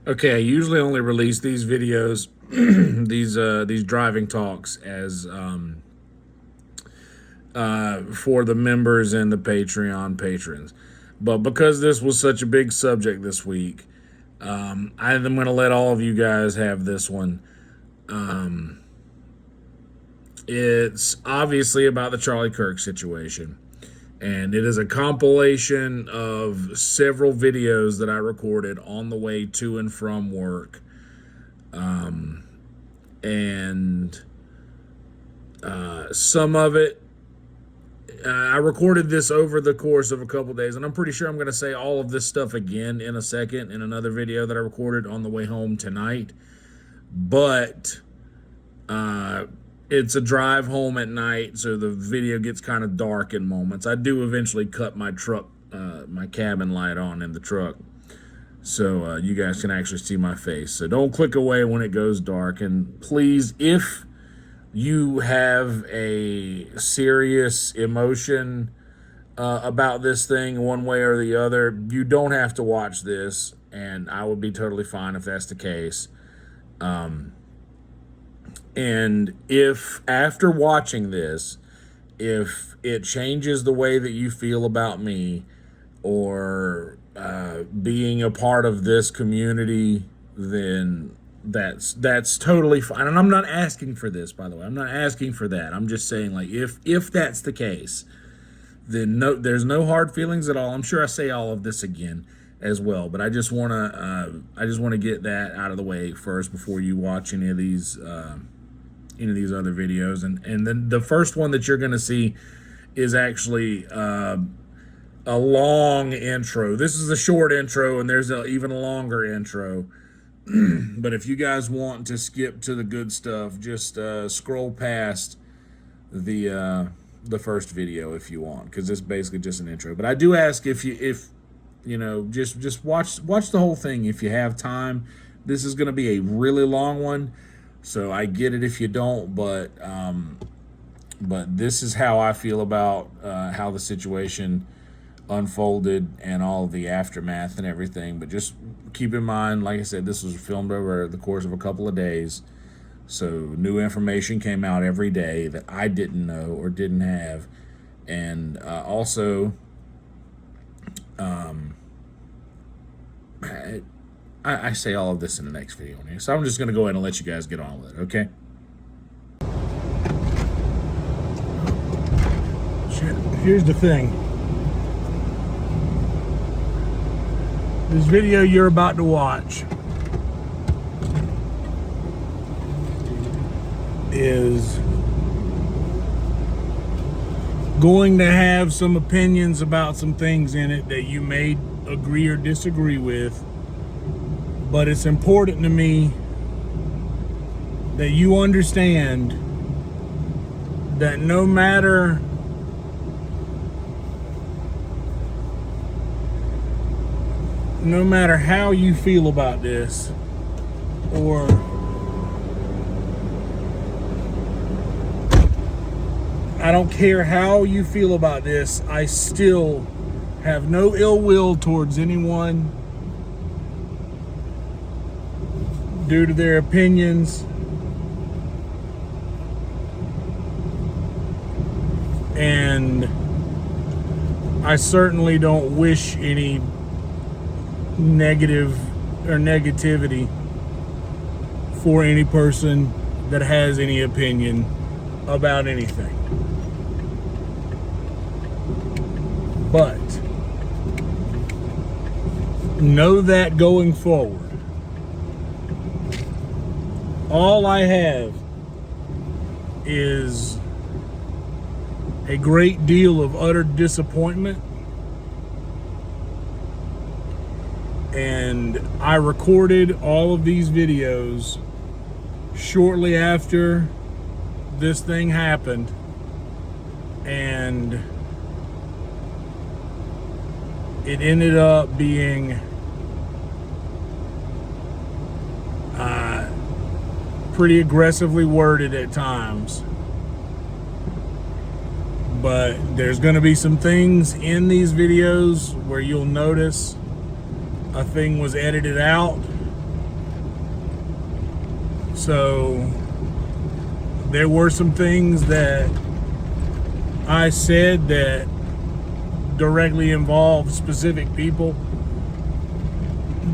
Okay, I usually only release these videos, these driving talks as for the members and the Patreon patrons. But because this was such a big subject this week, I'm going to let all of you guys have this one. It's obviously about the Charlie Kirk situation, and it is a compilation of several videos that I recorded on the way to and from work. And some of it, I recorded this over the course of a couple days, and I'm pretty sure I'm going to say all of this stuff again in a second in another video that I recorded on the way home tonight. But it's a drive home at night, so the video gets kind of dark in moments. I do eventually cut my truck, my cabin light on in the truck, so you guys can actually see my face. So don't click away when it goes dark. And please, if you have a serious emotion about this thing one way or the other, you don't have to watch this, and I would be totally fine if that's the case. And if after watching this, if it changes the way that you feel about me or being a part of this community, then that's totally fine. And I'm not asking for this, by the way. I'm not asking for that. I'm just saying, like, if that's the case, then there's no hard feelings at all. I'm sure I say all of this again as well, but I just want to get that out of the way first before you watch any of these other videos. And then the first one that you're going to see is actually a long intro. This is a short intro, and there's an even longer intro. But if you guys want to skip to the good stuff, just scroll past the first video if you want, because it's basically just an intro. But I do ask if you know, just watch the whole thing if you have time. This is going to be a really long one, so I get it if you don't, but this is how I feel about how the situation unfolded and all of the aftermath and everything. But just keep in mind, like I said, this was filmed over the course of a couple of days, so new information came out every day that I didn't know or didn't have. And also I say all of this in the next video, so I'm just going to go ahead and let you guys get on with it, okay? Here's the thing. This video you're about to watch is going to have some opinions about some things in it that you may agree or disagree with, but it's important to me that you understand that no matter how you feel about this, or I don't care how you feel about this, I still have no ill will towards anyone due to their opinions. And I certainly don't wish any negative or negativity for any person that has any opinion about anything. But know that going forward, all I have is a great deal of utter disappointment. And I recorded all of these videos shortly after this thing happened, and it ended up being pretty aggressively worded at times. But there's going to be some things in these videos where you'll notice a thing was edited out So there were some things that I said that directly involve specific people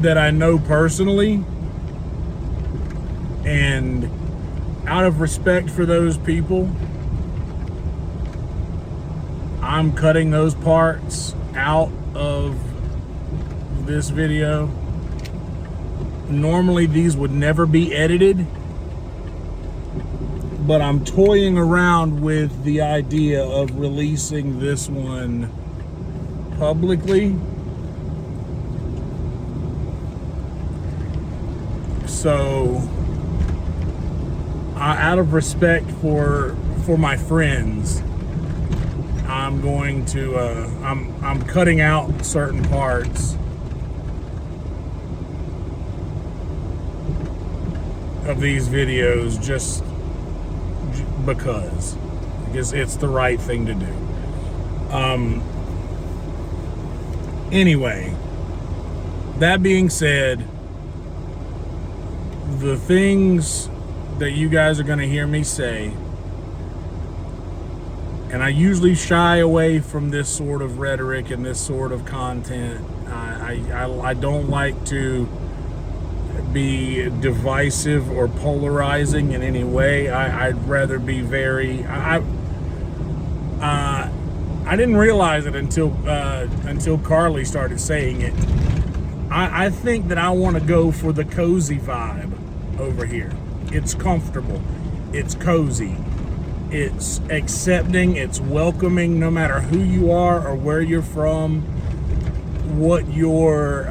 that I know personally, and out of respect for those people, I'm cutting those parts out of this video. Normally these would never be edited, but I'm toying around with the idea of releasing this one publicly. So, out of respect for my friends, I'm going to I'm cutting out certain parts of these videos just because it's the right thing to do. Anyway, that being said, the things that you guys are going to hear me say, and I usually shy away from this sort of rhetoric and this sort of content. I don't like to be divisive or polarizing in any way. I'd rather be very. I didn't realize it until Carly started saying it. I think that I want to go for the cozy vibe over here. It's comfortable, it's cozy, it's accepting, it's welcoming, no matter who you are or where you're from, what your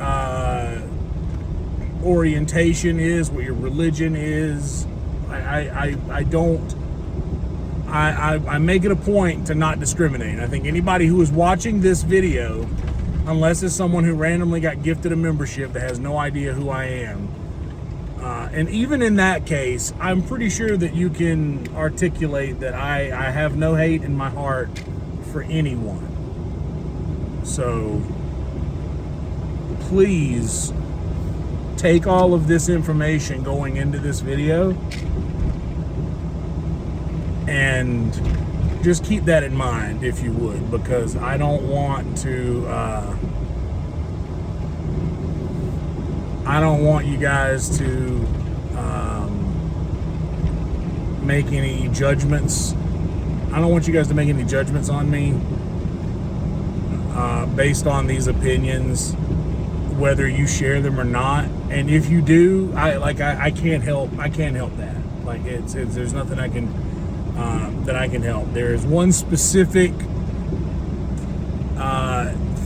orientation is, what your religion is. I make it a point to not discriminate. I think anybody who is watching this video, unless it's someone who randomly got gifted a membership that has no idea who I am, and even in that case, I'm pretty sure that you can articulate that I have no hate in my heart for anyone. So please take all of this information going into this video and just keep that in mind, if you would, because I don't want to I don't want you guys to make any judgments. I don't want you guys to make any judgments on me based on these opinions, whether you share them or not. And if you do, I can't help that. Like there's nothing I can that I can help. There is one specific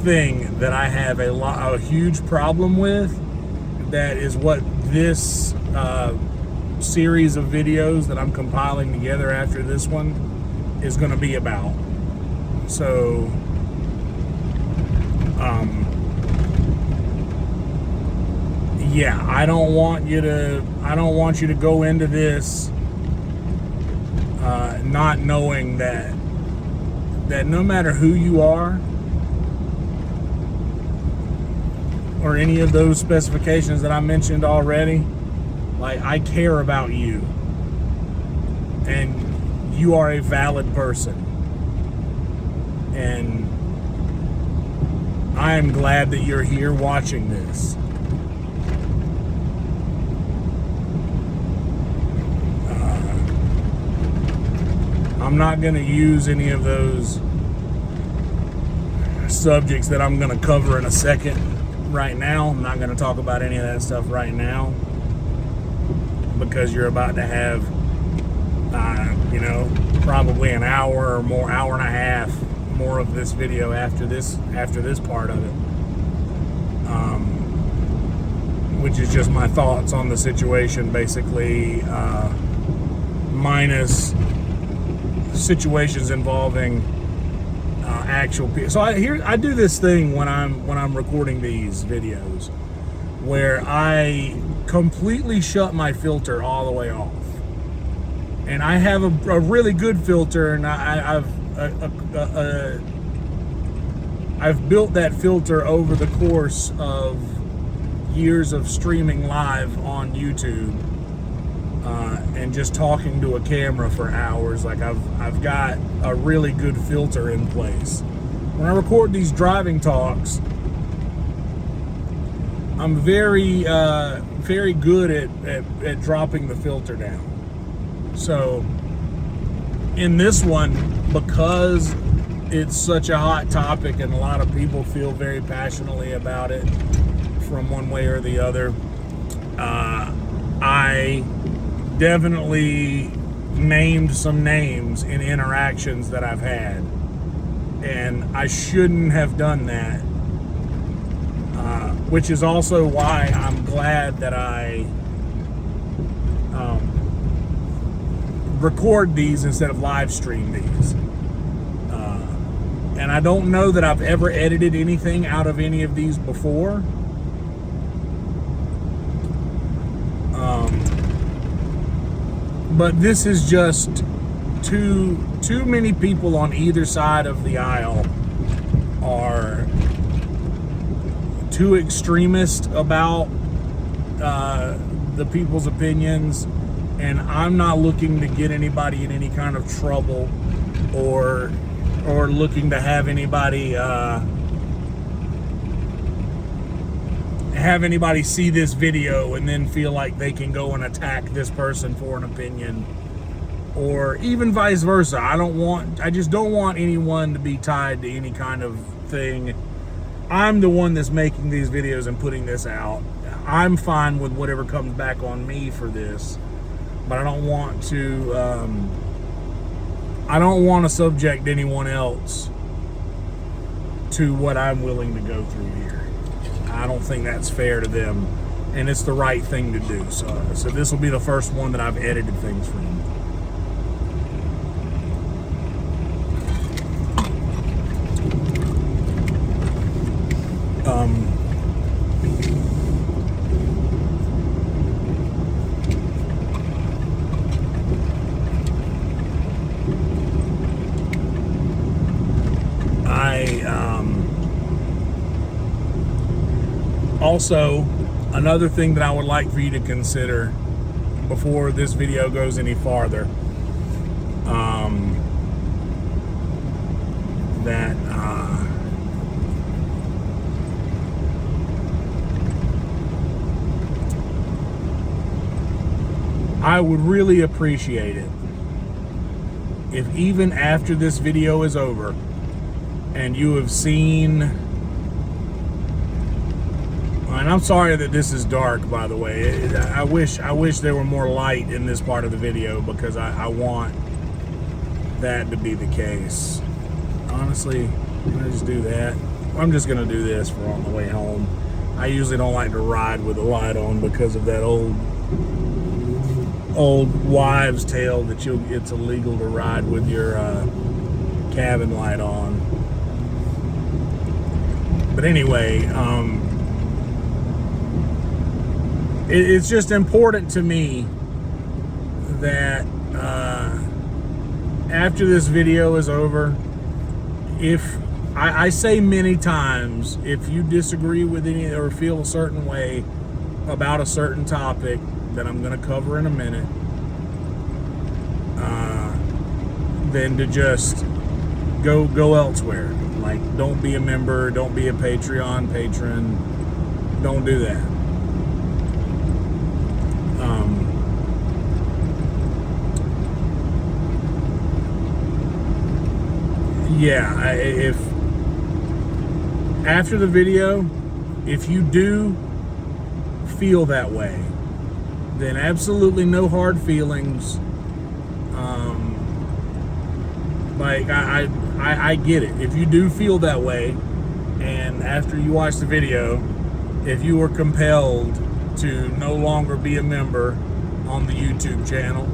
thing that I have a huge problem with. That is what this series of videos that I'm compiling together after this one is going to be about. So, yeah, I don't want you to go into this not knowing that no matter who you are or any of those specifications that I mentioned already, like, I care about you and you are a valid person, and I am glad that you're here watching this. I'm not going to use any of those subjects that I'm going to cover in a second right now. I'm not going to talk about any of that stuff right now, because you're about to have, probably an hour or more, hour and a half more of this video after this part of it, which is just my thoughts on the situation, basically, minus situations involving actual people. So I do this thing when I'm recording these videos where I completely shut my filter all the way off, and I have a really good filter, and I've built that filter over the course of years of streaming live on YouTube. and just talking to a camera for hours. Like I've got a really good filter in place. When I record these driving talks, I'm very good at dropping the filter down. So in this one, because it's such a hot topic and a lot of people feel very passionately about it from one way or the other, I definitely named some names in interactions that I've had, and I shouldn't have done that, which is also why I'm glad that I record these instead of live stream these. And I don't know that I've ever edited anything out of any of these before. But this is just too many people on either side of the aisle are too extremist about the people's opinions, and I'm not looking to get anybody in any kind of trouble or looking to have anybody see this video and then feel like they can go and attack this person for an opinion, or even vice versa. I just don't want anyone to be tied to any kind of thing. I'm the one that's making these videos and putting this out. I'm fine with whatever comes back on me for this, but I don't want to subject anyone else to what I'm willing to go through here. I don't think that's fair to them, and it's the right thing to do. So this will be the first one that I've edited things from. Also, another thing that I would like for you to consider before this video goes any farther, that I would really appreciate it if even after this video is over and you have seen, and I'm sorry that this is dark, by the way. I wish there were more light in this part of the video, because I want that to be the case. Honestly, can I just do that? I'm just gonna do this for on the way home. I usually don't like to ride with the light on because of that old wives' tale that it's illegal to ride with your cabin light on. But anyway, it's just important to me that after this video is over, if I say many times, if you disagree with any or feel a certain way about a certain topic that I'm going to cover in a minute, then to just go elsewhere. Like, don't be a member, don't be a Patreon patron, don't do that. Yeah, if after the video, if you do feel that way, then absolutely no hard feelings. Like, I get it. If you do feel that way, and after you watch the video, if you were compelled to no longer be a member on the YouTube channel,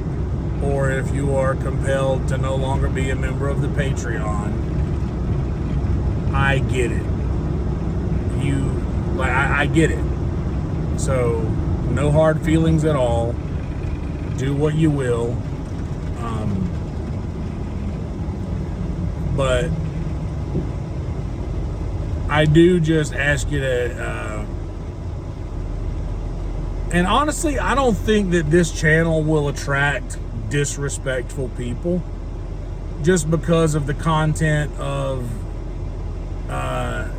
or if you are compelled to no longer be a member of the Patreon, I get it. I get it. So, no hard feelings at all. Do what you will. But I do just ask you to And honestly, I don't think that this channel will attract disrespectful people just because of the content of, the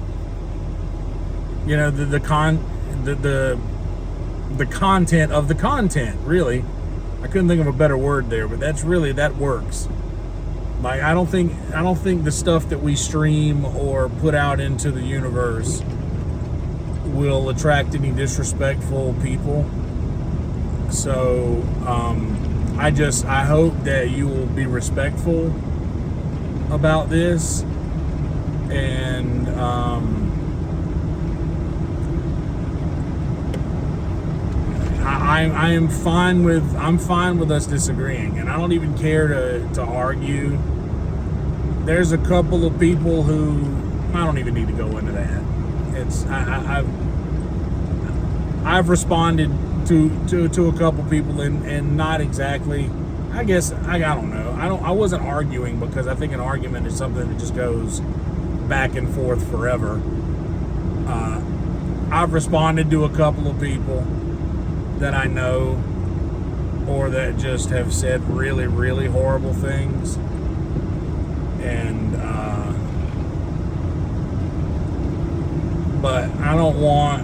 content of the content, really. I couldn't think of a better word there, but that works. Like, I don't think the stuff that we stream or put out into the universe will attract any disrespectful people. So I hope that you will be respectful about this, and I'm fine with us disagreeing, and I don't even care to argue. There's a couple of people who, I don't even need to go into that. I've responded to a couple people, and not exactly, I guess, I don't know. I wasn't arguing, because I think an argument is something that just goes back and forth forever. I've responded to a couple of people that I know, or that just have said really, really horrible things. And but I don't want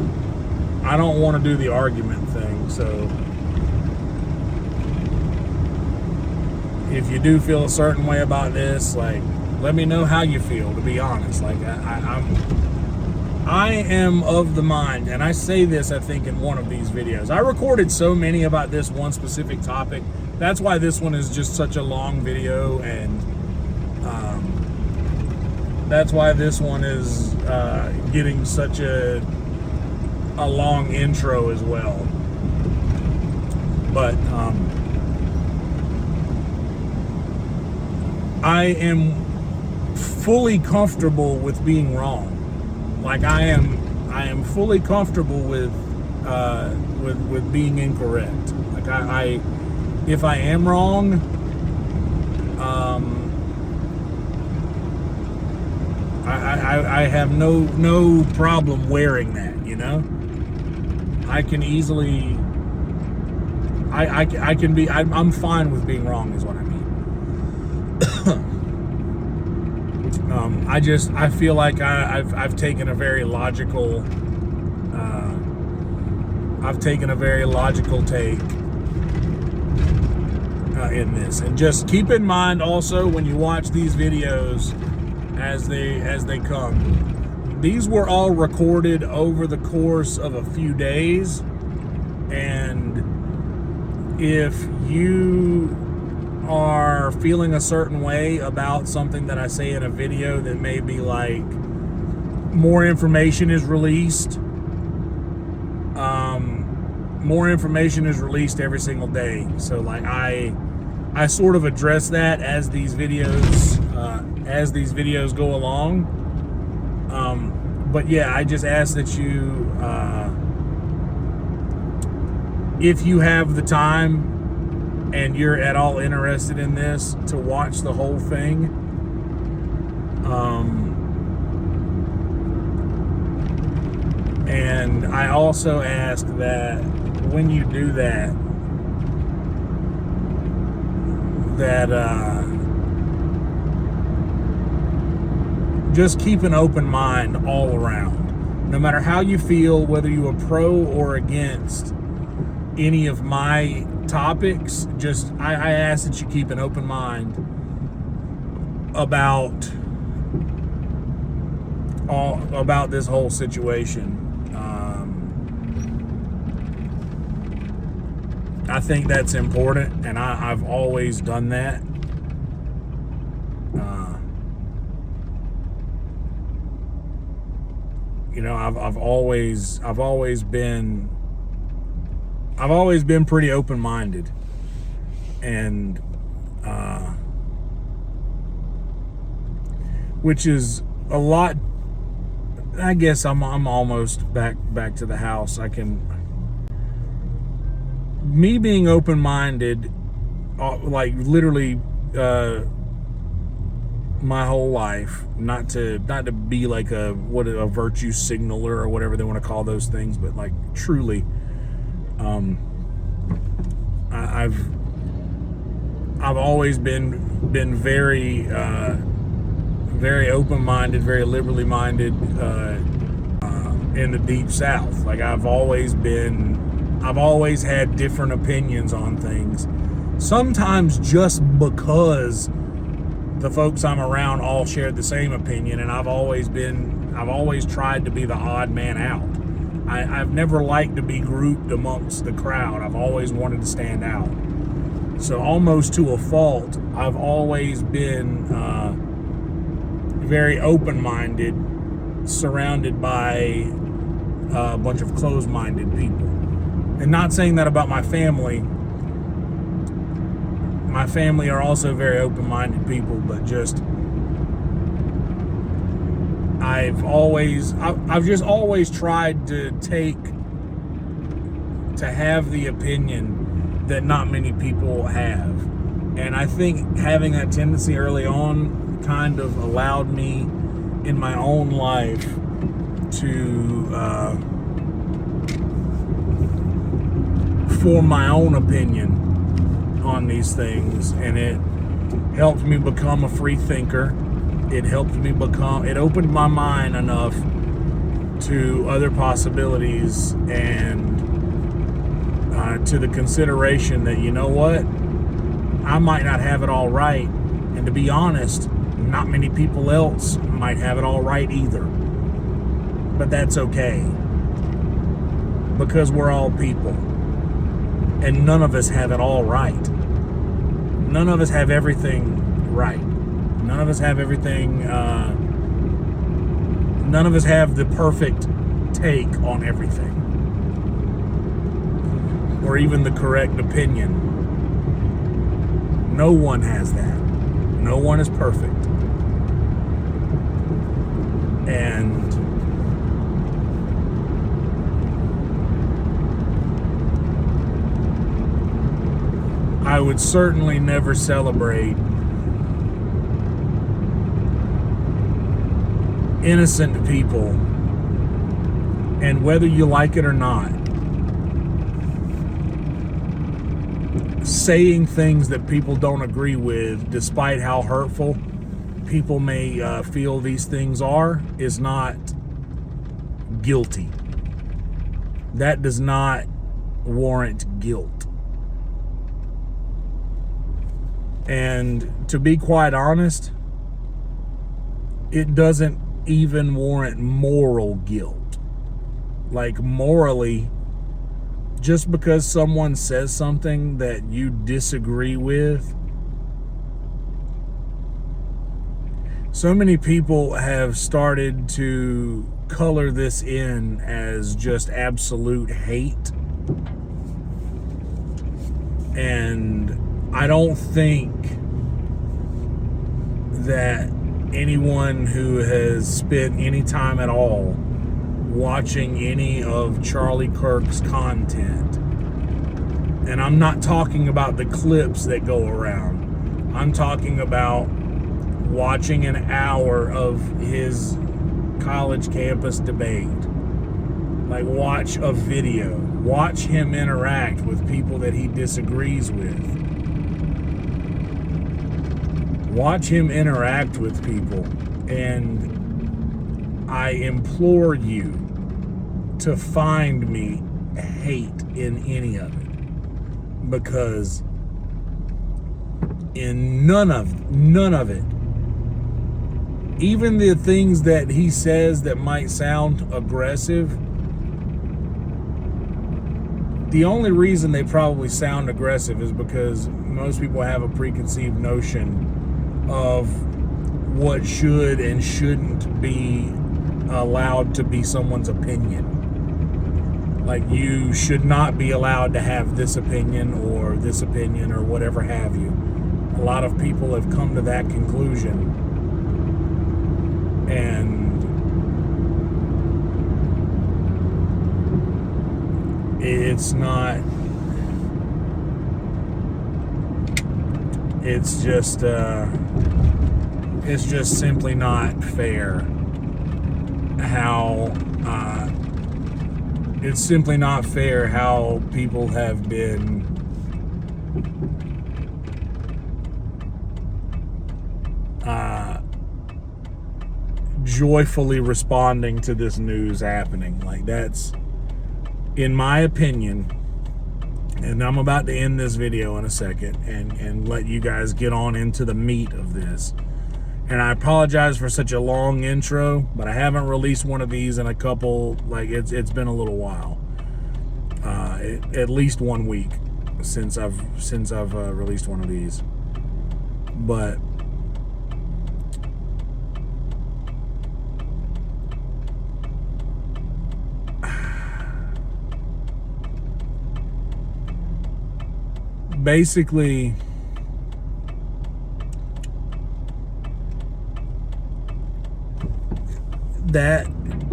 to do the argument thing. So if you do feel a certain way about this, like, let me know how you feel, to be honest. Like, I am of the mind, and I say this, I think, in one of these videos. I recorded so many about this one specific topic. That's why this one is just such a long video, and that's why this one is getting such a long intro as well. But I am fully comfortable with being wrong. Like, I am fully comfortable with being incorrect. Like, if I am wrong, I have no problem wearing that, you know? I can easily, I can be, I'm fine with being wrong, is what I mean. I feel like I've taken a very logical, take in this. And just keep in mind also, when you watch these videos as they come, these were all recorded over the course of a few days. And if you are feeling a certain way about something that I say in a video, that may be like, more information is released. More information is released every single day. So, like, I sort of address that as these videos go along. But yeah, I just ask that you, if you have the time and you're at all interested in this, to watch the whole thing. And I also ask that when you do that, just keep an open mind all around. No matter how you feel, whether you are pro or against any of my topics, just I ask that you keep an open mind about this whole situation. I think that's important, and I've always done that. You know, I've always been pretty open-minded, and which is a lot. I guess I'm almost back to the house. Me being open-minded, like, literally my whole life, not to be like a virtue signaler or whatever they want to call those things, but like, truly, I've always been very very open-minded, very liberally minded in the deep South. Like I've always had different opinions on things. Sometimes just because the folks I'm around all shared the same opinion, and I've always tried to be the odd man out. I've never liked to be grouped amongst the crowd. I've always wanted to stand out. So almost to a fault, I've always been very open-minded, surrounded by a bunch of closed-minded people. And not saying that about my family. My family are also very open-minded people, but just I've just always tried to have the opinion that not many people have. And I think having that tendency early on kind of allowed me in my own life to form my own opinion on these things, and it helped me become a free thinker. It opened my mind enough to other possibilities and to the consideration that, you know what, I might not have it all right, and to be honest, not many people else might have it all right either. But that's okay, because we're all people, and none of us have it all right. None of us have everything right. None of us have everything, none of us have the perfect take on everything, or even the correct opinion. No one has that. No one is perfect. And I would certainly never celebrate innocent people, and whether you like it or not, saying things that people don't agree with, despite how hurtful people may feel these things are, is not guilty. That does not warrant guilt. And to be quite honest, it doesn't even warrant moral guilt. Like, morally, just because someone says something that you disagree with, so many people have started to color this in as just absolute hate. And I don't think that anyone who has spent any time at all watching any of Charlie Kirk's content, and I'm not talking about the clips that go around, I'm talking about watching an hour of his college campus debate. Like, watch a video, watch him interact with people that he disagrees with. Watch him interact with people, and I implore you to find me hate in any of it, because in none of it, even the things that he says that might sound aggressive, the only reason they probably sound aggressive is because most people have a preconceived notion of what should and shouldn't be allowed to be someone's opinion. Like, you should not be allowed to have this opinion or whatever have you. A lot of people have come to that conclusion, and it's just simply not fair how it's simply not fair how people have been joyfully responding to this news happening. Like, that's, in my opinion, and I'm about to end this video in a second and let you guys get on into the meat of this. And I apologize for such a long intro, but I haven't released one of these in a couple, like, it's been a little while. At least 1 week since I've released one of these. But basically, that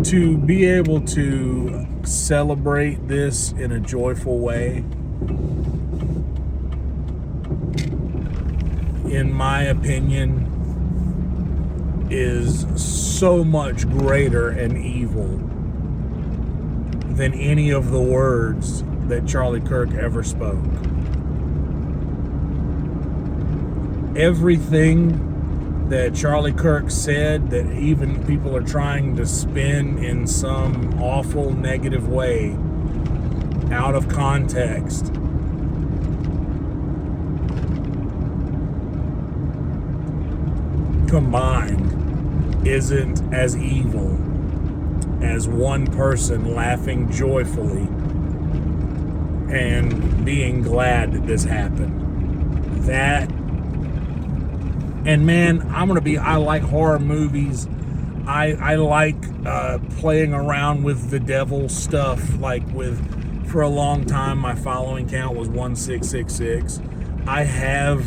to be able to celebrate this in a joyful way, in my opinion, is so much greater and evil than any of the words that Charlie Kirk ever spoke. Everything that Charlie Kirk said, that even people are trying to spin in some awful negative way, out of context, combined, isn't as evil as one person laughing joyfully and being glad that this happened. That, and man, I like horror movies. I like playing around with the devil stuff. Like, for a long time, my following count was 1666. I have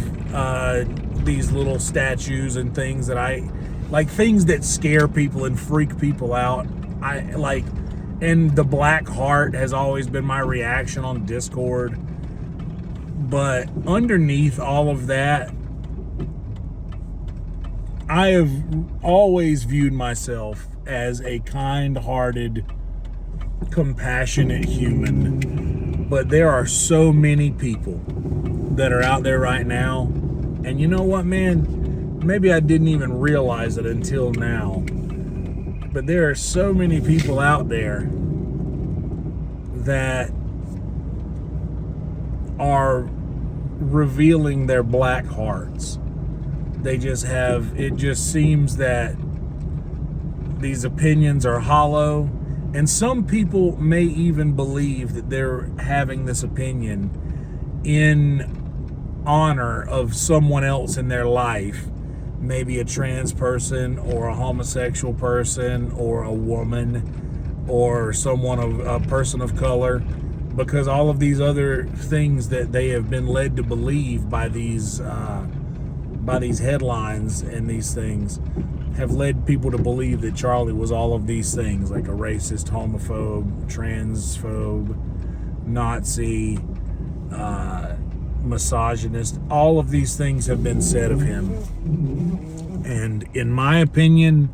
these little statues and things that I like, things that scare people and freak people out. I like, and the Black Heart has always been my reaction on Discord. But underneath all of that, I have always viewed myself as a kind-hearted, compassionate human. But there are so many people that are out there right now. And you know what, man? Maybe I didn't even realize it until now. But there are so many people out there that are revealing their black hearts. They just have, it just seems that these opinions are hollow, and some people may even believe that they're having this opinion in honor of someone else in their life, maybe a trans person or a homosexual person or a woman or a person of color, because all of these other things that they have been led to believe by these headlines and these things have led people to believe that Charlie was all of these things, like a racist, homophobe, transphobe, Nazi, misogynist. All of these things have been said of him. And in my opinion,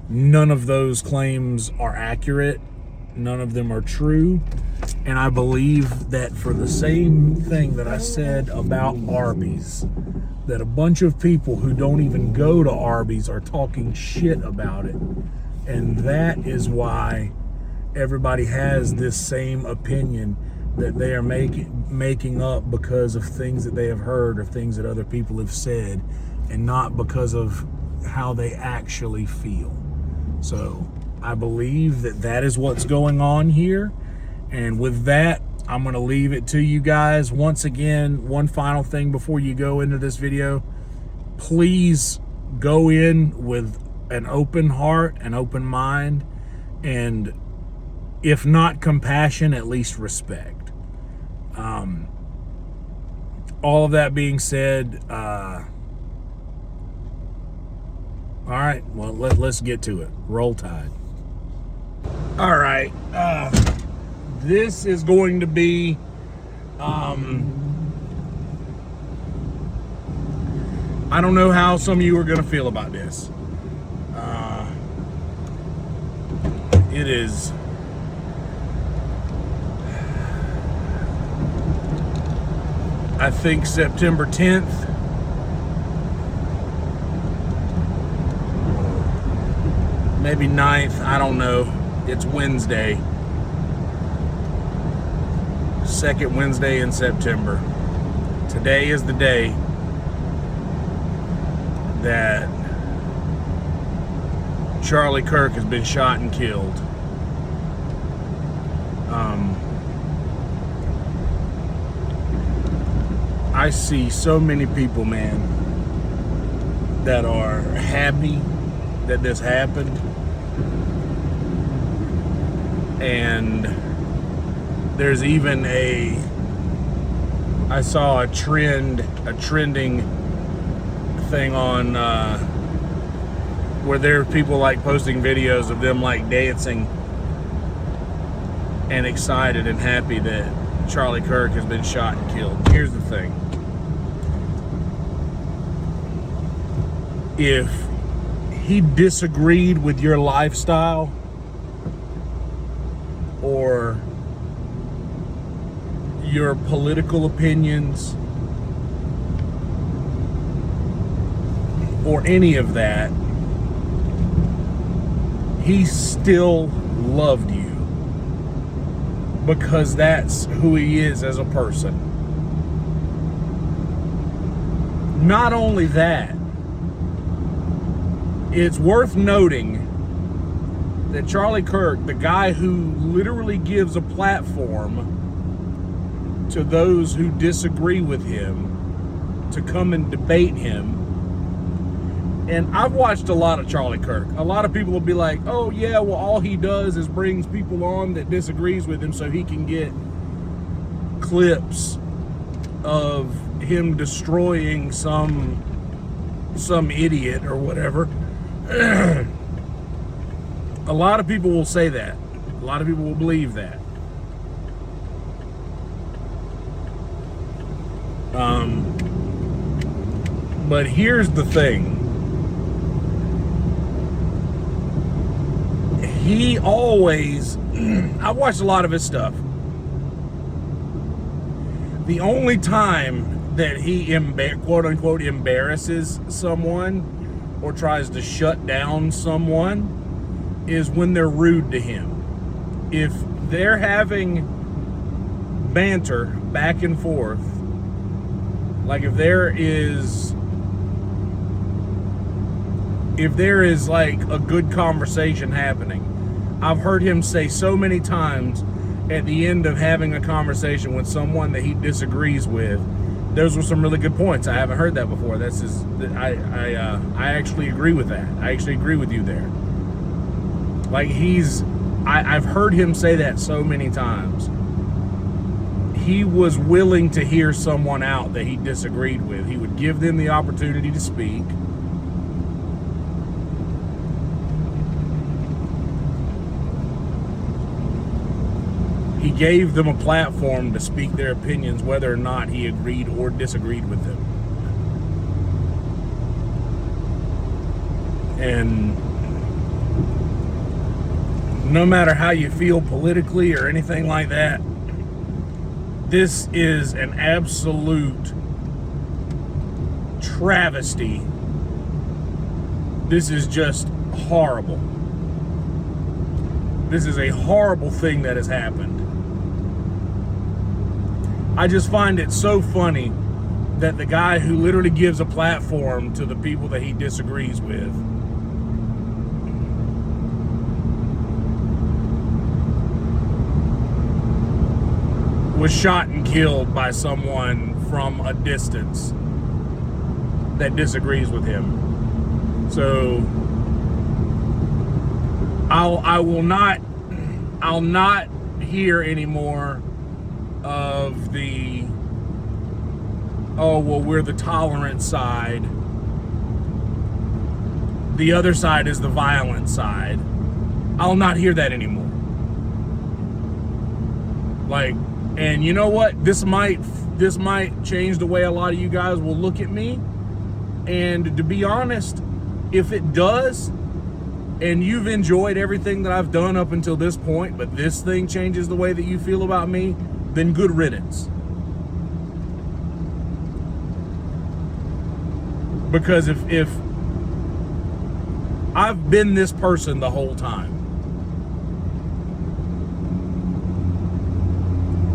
none of those claims are accurate. None of them are true. And I believe that for the same thing that I said about Arby's, that a bunch of people who don't even go to Arby's are talking shit about it. And that is why everybody has this same opinion that they are making up because of things that they have heard or things that other people have said, and not because of how they actually feel. So I believe that that is what's going on here. And with that, I'm going to leave it to you guys. Once again, one final thing before you go into this video. Please go in with an open heart, an open mind, and if not compassion, at least respect. All of that being said, all right, well, let's get to it. Roll Tide. All right, this is going to be, I don't know how some of you are going to feel about this. It is I think September 10th. Maybe 9th, I don't know. It's Wednesday. Second Wednesday in September. Today is the day that Charlie Kirk has been shot and killed. I see so many people, man, that are happy that this happened. And there's even I saw a trending thing on where there are people like posting videos of them like dancing and excited and happy that Charlie Kirk has been shot and killed. Here's the thing. If he disagreed with your lifestyle or your political opinions or any of that, he still loved you because that's who he is as a person. Not only that, it's worth noting that Charlie Kirk, the guy who literally gives a platform to those who disagree with him to come and debate him. And I've watched a lot of Charlie Kirk. A lot of people will be like, oh yeah, well all he does is brings people on that disagrees with him so he can get clips of him destroying some idiot or whatever. A lot of people will say that. A lot of people will believe that. But here's the thing. He always, I watched a lot of his stuff. The only time that he quote unquote embarrasses someone or tries to shut down someone is when they're rude to him. If they're having banter back and forth, like if there is like a good conversation happening, I've heard him say so many times at the end of having a conversation with someone that he disagrees with, those were some really good points. I haven't heard that before. I actually agree with that. I actually agree with you there. Like I've heard him say that so many times. He was willing to hear someone out that he disagreed with. He would give them the opportunity to speak. He gave them a platform to speak their opinions, whether or not he agreed or disagreed with them. And no matter how you feel politically or anything like that, this is an absolute travesty. This is just horrible. This is a horrible thing that has happened. I just find it so funny that the guy who literally gives a platform to the people that he disagrees with was shot and killed by someone from a distance that disagrees with him. So I'll not hear anymore of the, oh, well, we're the tolerant side. The other side is the violent side. I'll not hear that anymore. Like, and you know what? This might change the way a lot of you guys will look at me. And to be honest, if it does, and you've enjoyed everything that I've done up until this point, but this thing changes the way that you feel about me, then good riddance. Because if I've been this person the whole time,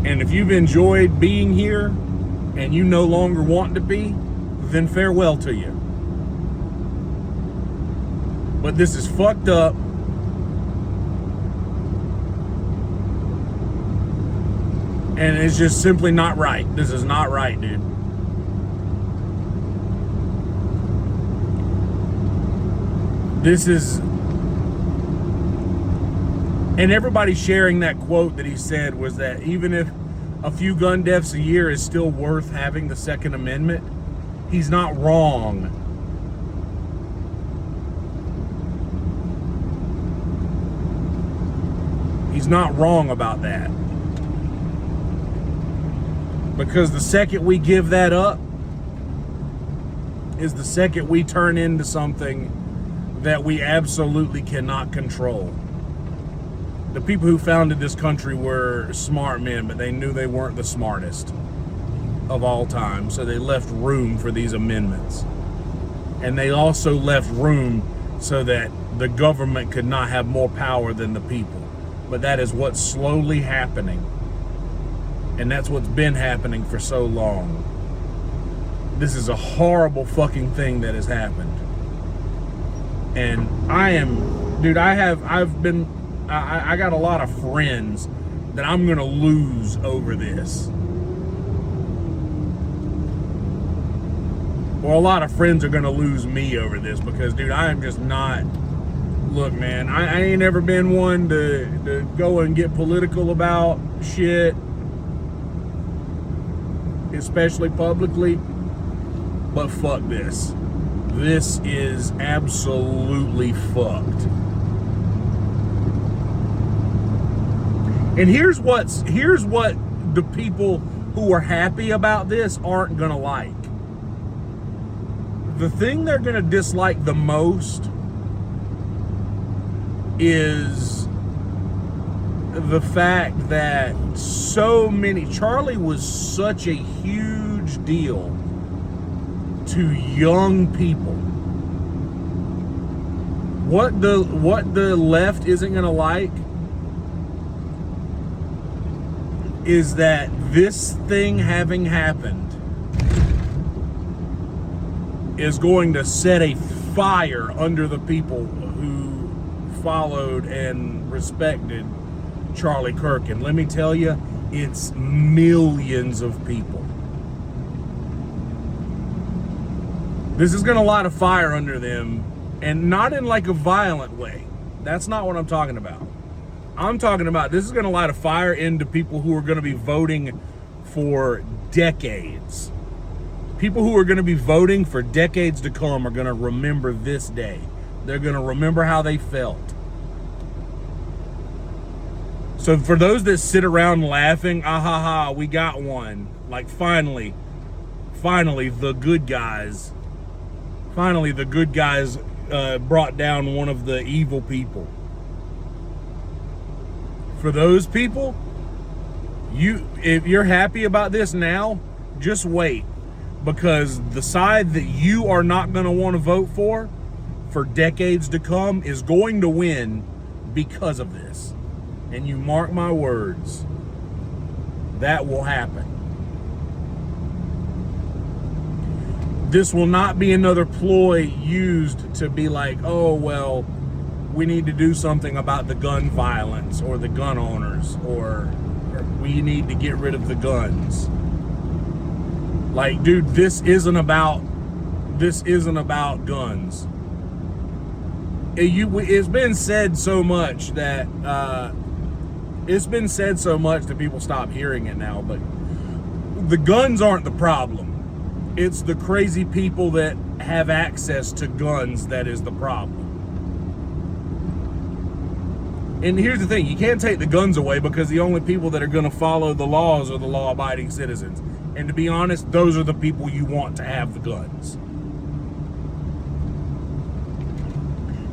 and if you've enjoyed being here and you no longer want to be, then farewell to you. But this is fucked up. And it's just simply not right. This is not right, dude. This is... And everybody sharing that quote that he said was that even if a few gun deaths a year is still worth having the Second Amendment, he's not wrong. He's not wrong about that. Because the second we give that up is the second we turn into something that we absolutely cannot control. The people who founded this country were smart men, but they knew they weren't the smartest of all time, so they left room for these amendments. And they also left room so that the government could not have more power than the people. But that is what's slowly happening. And that's what's been happening for so long. This is a horrible fucking thing that has happened. And I got a lot of friends that I'm gonna lose over this. Or a lot of friends are gonna lose me over this because, dude, I am just not... Look, man, I ain't ever been one to go and get political about shit, especially publicly, but fuck this. This is absolutely fucked. And here's what the people who are happy about this aren't gonna like. The thing they're gonna dislike the most is the fact that so many... Charlie was such a huge deal to young people. What the left isn't gonna like is that this thing having happened is going to set a fire under the people who followed and respected Charlie Kirk. And let me tell you, it's millions of people. This is gonna light a fire under them, and not in like a violent way. That's not what I'm talking about. I'm talking about this is gonna light a fire into people who are gonna be voting for decades. People who are gonna be voting for decades to come are gonna remember this day. They're gonna remember how they felt. So for those that sit around laughing, ah ha ha, we got one. Like finally, the good guys brought down one of the evil people. For those people, if you're happy about this now, just wait. Because the side that you are not going to want to vote for decades to come is going to win because of this. And you mark my words, that will happen. This will not be another ploy used to be like, oh, well, we need to do something about the gun violence or the gun owners, or we need to get rid of the guns. Like, dude, this isn't about guns. It's been said so much that people stop hearing it now, but the guns aren't the problem. It's the crazy people that have access to guns that is the problem. And here's the thing, you can't take the guns away because the only people that are going to follow the laws are the law-abiding citizens. And to be honest, those are the people you want to have the guns.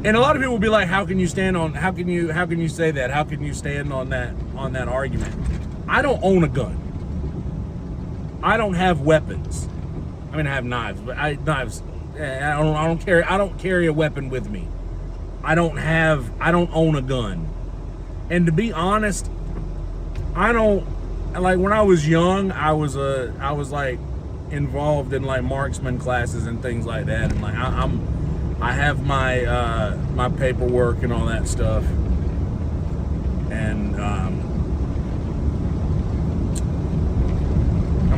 And a lot of people will be like, how can you say that? How can you stand on that argument? I don't own a gun. I don't have weapons. I mean, I have knives, but knives I don't carry a weapon with me. I don't own a gun. And to be honest, I don't, like, when I was young, I was like involved in like marksman classes and things like that, and like I have my my paperwork and all that stuff, and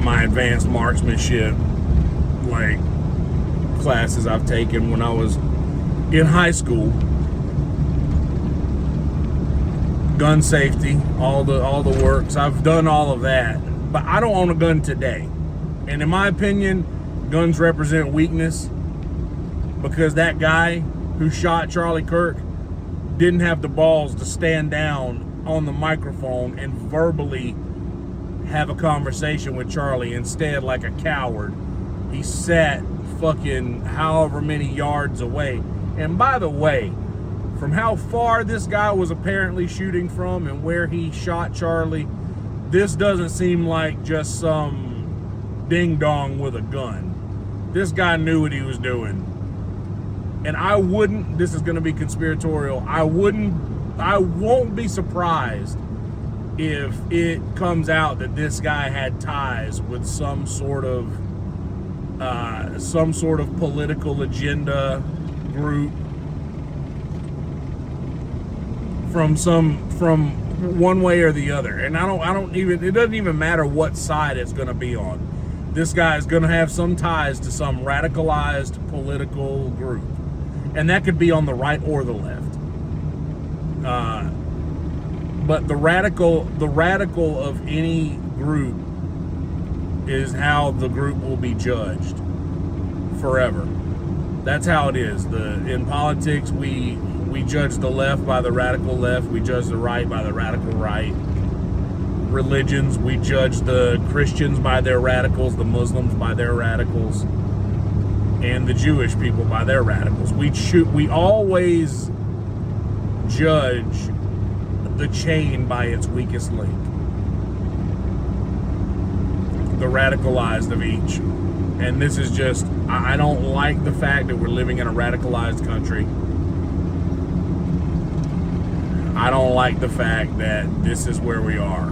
my advanced marksmanship like classes I've taken when I was in high school. Gun safety, all the works. I've done all of that, but I don't own a gun today. And in my opinion, guns represent weakness, because that guy who shot Charlie Kirk didn't have the balls to stand down on the microphone and verbally have a conversation with Charlie. Instead, like a coward, he sat fucking however many yards away. And by the way, from how far this guy was apparently shooting from and where he shot Charlie, this doesn't seem like just some ding-dong with a gun. This guy knew what he was doing. And I wouldn't, this is going to be conspiratorial, I won't be surprised if it comes out that this guy had ties with some sort of political agenda group, from one way or the other. And it doesn't even matter what side it's going to be on. This guy is going to have some ties to some radicalized political group, and that could be on the right or the left. But the radical of any group is how the group will be judged forever. That's how it is. In politics, we judge the left by the radical left. We judge the right by the radical right. Religions, we judge the Christians by their radicals, the Muslims by their radicals, and the Jewish people by their radicals. We always judge the chain by its weakest link. The radicalized of each. And this is just, I don't like the fact that we're living in a radicalized country. I don't like the fact that this is where we are.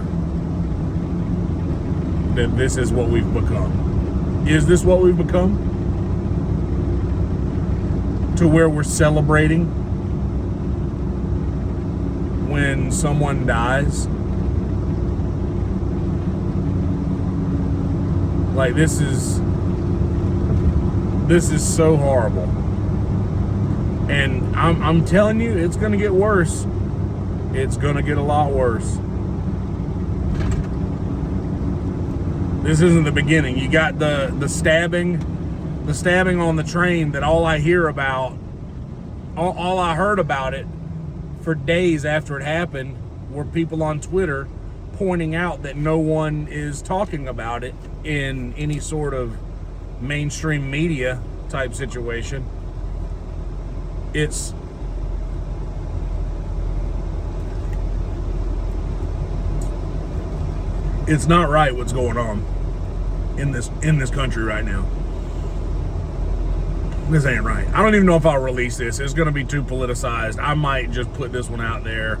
That this is what we've become. Is this what we've become? To where we're celebrating when someone dies? Like, this is so horrible. And I'm telling you, it's going to get worse. It's going to get a lot worse. This isn't the beginning. You got the stabbing on the train that all I heard about it for days after it happened were people on Twitter pointing out that no one is talking about it in any sort of mainstream media type situation. It's not right what's going on in this country right now. This ain't right. I don't even know if I'll release this. It's going to be too politicized. I might just put this one out there.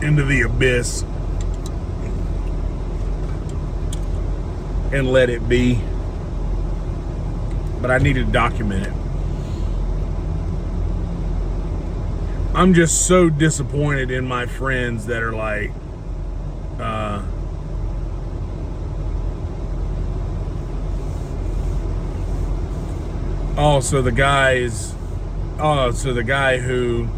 Into the abyss. And let it be. But I need to document it. I'm just so disappointed in my friends that are like, so the guy who,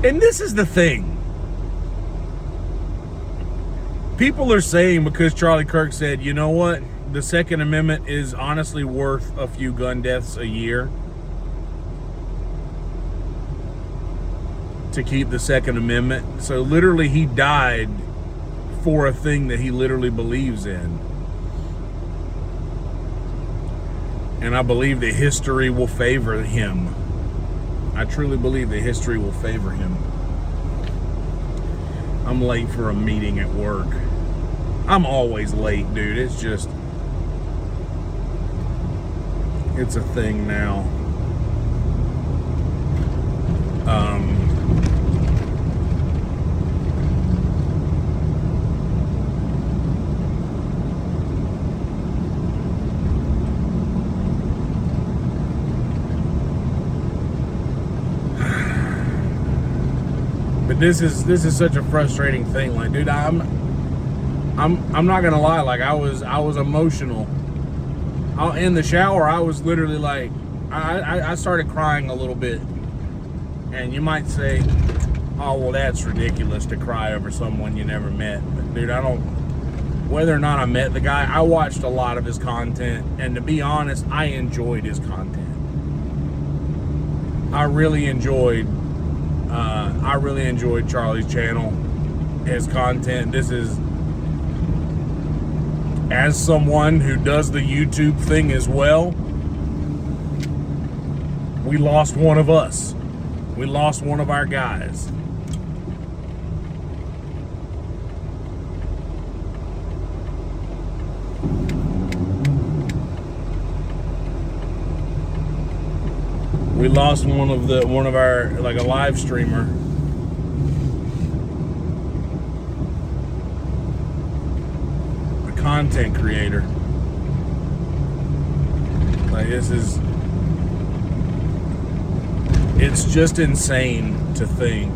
and this is the thing. People are saying, because Charlie Kirk said, you know what? The Second Amendment is honestly worth a few gun deaths a year to keep the Second Amendment. So literally he died for a thing that he literally believes in. And I believe that history will favor him. I truly believe that history will favor him. I'm late for a meeting at work. I'm always late, dude. It's just, it's a thing now. But this is such a frustrating thing. Like, dude, I'm not gonna lie. Like, I was emotional. In the shower, I was literally like, I started crying a little bit. And you might say, oh, well, that's ridiculous to cry over someone you never met. But dude, whether or not I met the guy, I watched a lot of his content, and to be honest, I enjoyed his content. I really enjoyed Charlie's channel, his content. This is, as someone who does the YouTube thing as well, we lost one of us. We lost one of our guys. We lost one of our, like, a live streamer. A content creator. Like, it's just insane to think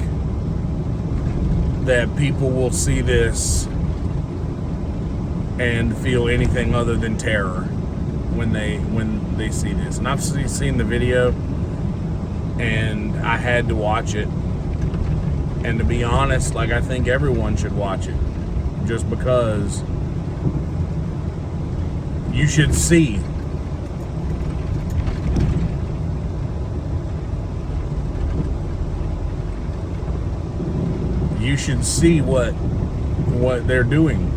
that people will see this and feel anything other than terror when they see this. And I've seen the video, and I had to watch it. And to be honest, like, I think everyone should watch it, just because you should see. You should see what they're doing.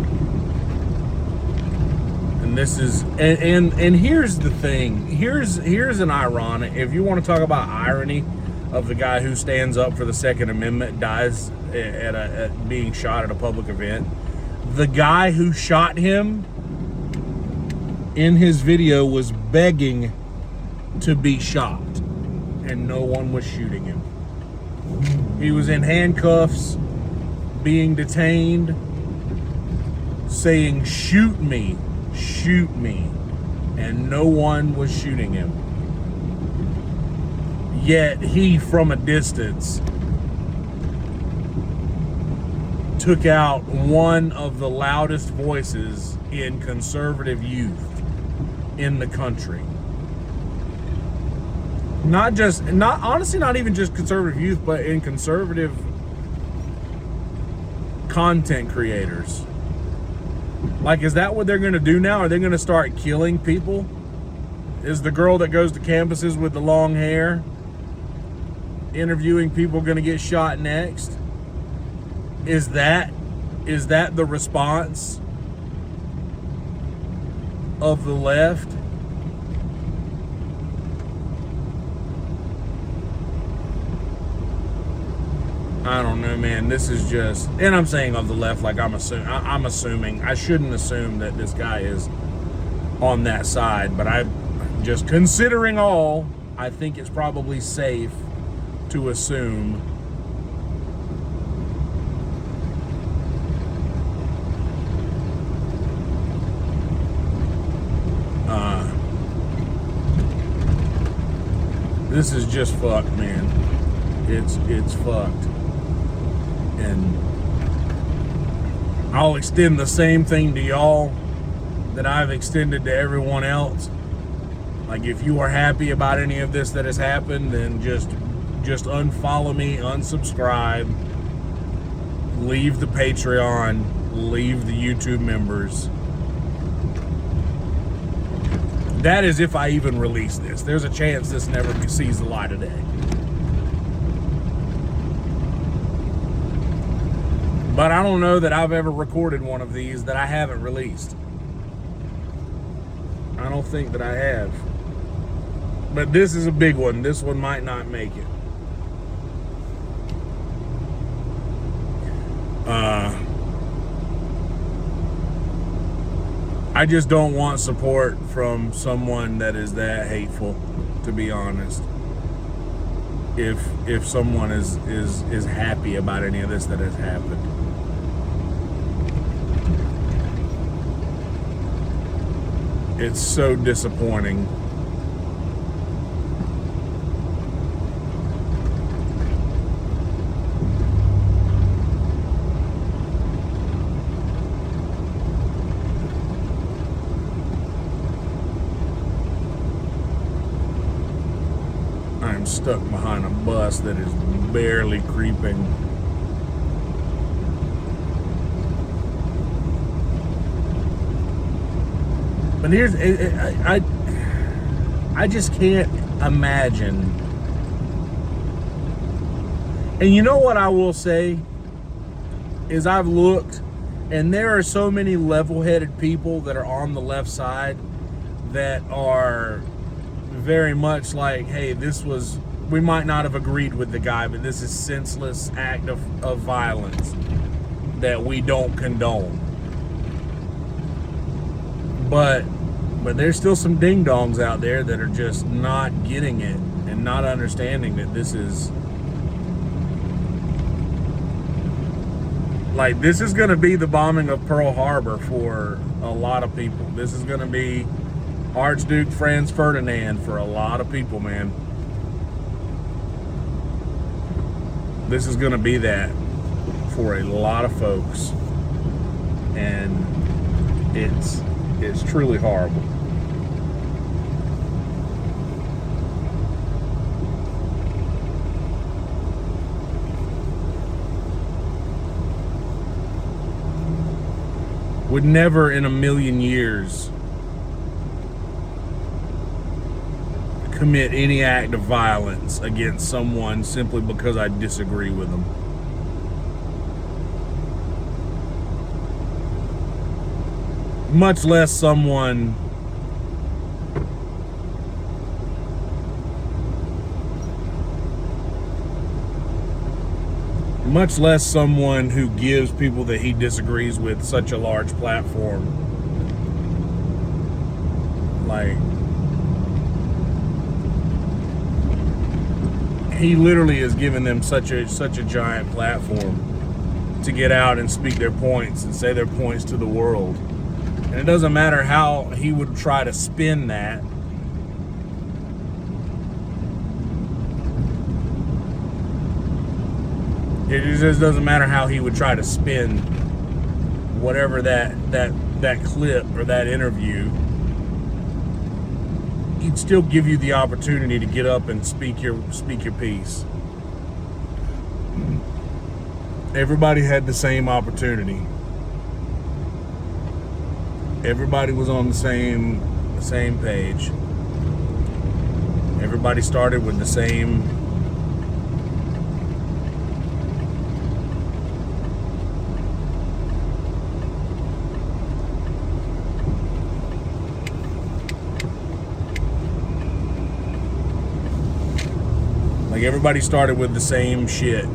And this is, and here's the thing. Here's an ironic, if you want to talk about irony of the guy who stands up for the Second Amendment dies at being shot at a public event. The guy who shot him in his video was begging to be shot, and no one was shooting him. He was in handcuffs, being detained, saying, shoot me, and no one was shooting him. Yet he, from a distance, took out one of the loudest voices in conservative youth in the country. Not even just conservative youth, but in conservative content creators. Like, is that what they're going to do now? Are they going to start killing people? Is the girl that goes to campuses with the long hair interviewing people going to get shot next? Is that the response of the left? I don't know, man. This is just, and I'm saying of the left like I'm assuming. I shouldn't assume that this guy is on that side, but I just, considering all, I think it's probably safe to assume this is just fucked, man. It's fucked. And I'll extend the same thing to y'all that I've extended to everyone else. Like, if you are happy about any of this that has happened, then just unfollow me, unsubscribe, leave the Patreon, leave the YouTube members. That is if I even release this. There's a chance this never sees the light of day. But I don't know that I've ever recorded one of these that I haven't released. I don't think that I have. But this is a big one. This one might not make it. I just don't want support from someone that is that hateful, to be honest. If someone is happy about any of this that has happened. It's so disappointing. I'm stuck behind a bus that is barely creeping. But here's, I just can't imagine. And you know what I will say is I've looked, and there are so many level-headed people that are on the left side that are very much like, hey, we might not have agreed with the guy, but this is senseless act of violence that we don't condone. But there's still some ding-dongs out there that are just not getting it and not understanding that this is going to be the bombing of Pearl Harbor for a lot of people. This is going to be Archduke Franz Ferdinand for a lot of people, man. This is going to be that for a lot of folks. And it's truly horrible. Would never in a million years commit any act of violence against someone simply because I disagree with them. Much less someone who gives people that he disagrees with such a large platform. Like, he literally is giving them such a giant platform to get out and speak their points and say their points to the world. And it doesn't matter how he would try to spin that. It just doesn't matter how he would try to spin whatever that clip or that interview. He'd still give you the opportunity to get up and speak your piece. Everybody had the same opportunity. Everybody was on the same page. Everybody started with the same everybody started with the same shit.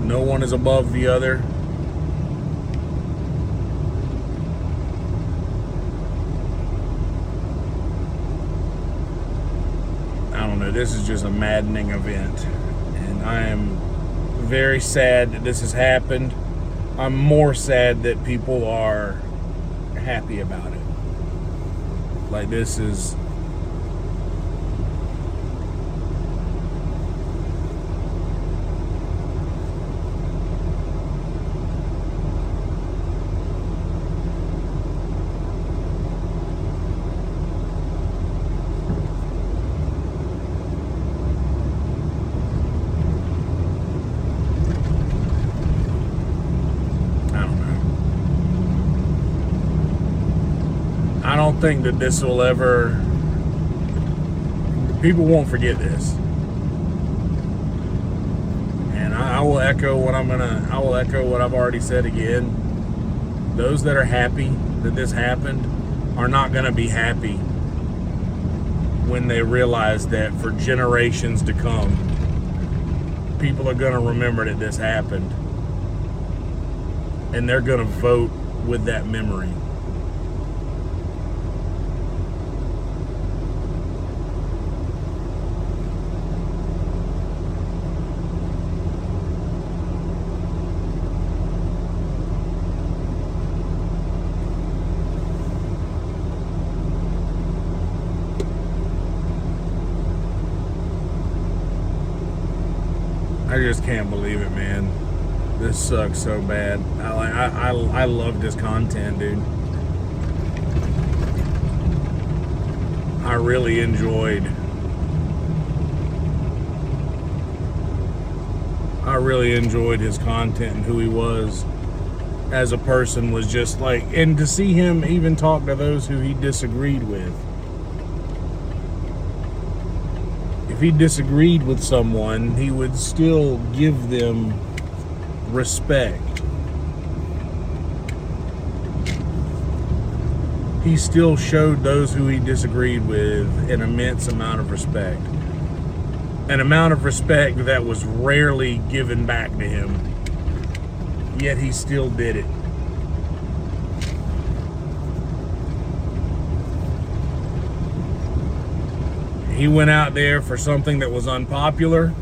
No one is above the other. I don't know, this is just a maddening event. And I am very sad that this has happened. I'm more sad that people are happy about it. Like, this is... I don't think that this will ever... People won't forget this. And I will echo what I've already said again. Those that are happy that this happened are not going to be happy when they realize that for generations to come, people are going to remember that this happened. and they're going to vote with that memory. I just can't believe it, man. This sucks so bad. I love this content, dude. I really enjoyed his content and who he was as a person. Was just like, and to see him even talk to those who he disagreed with. If he disagreed with someone, he would still give them respect. He still showed those who he disagreed with an immense amount of respect. An amount of respect that was rarely given back to him. Yet he still did it. He went out there for something that was unpopular,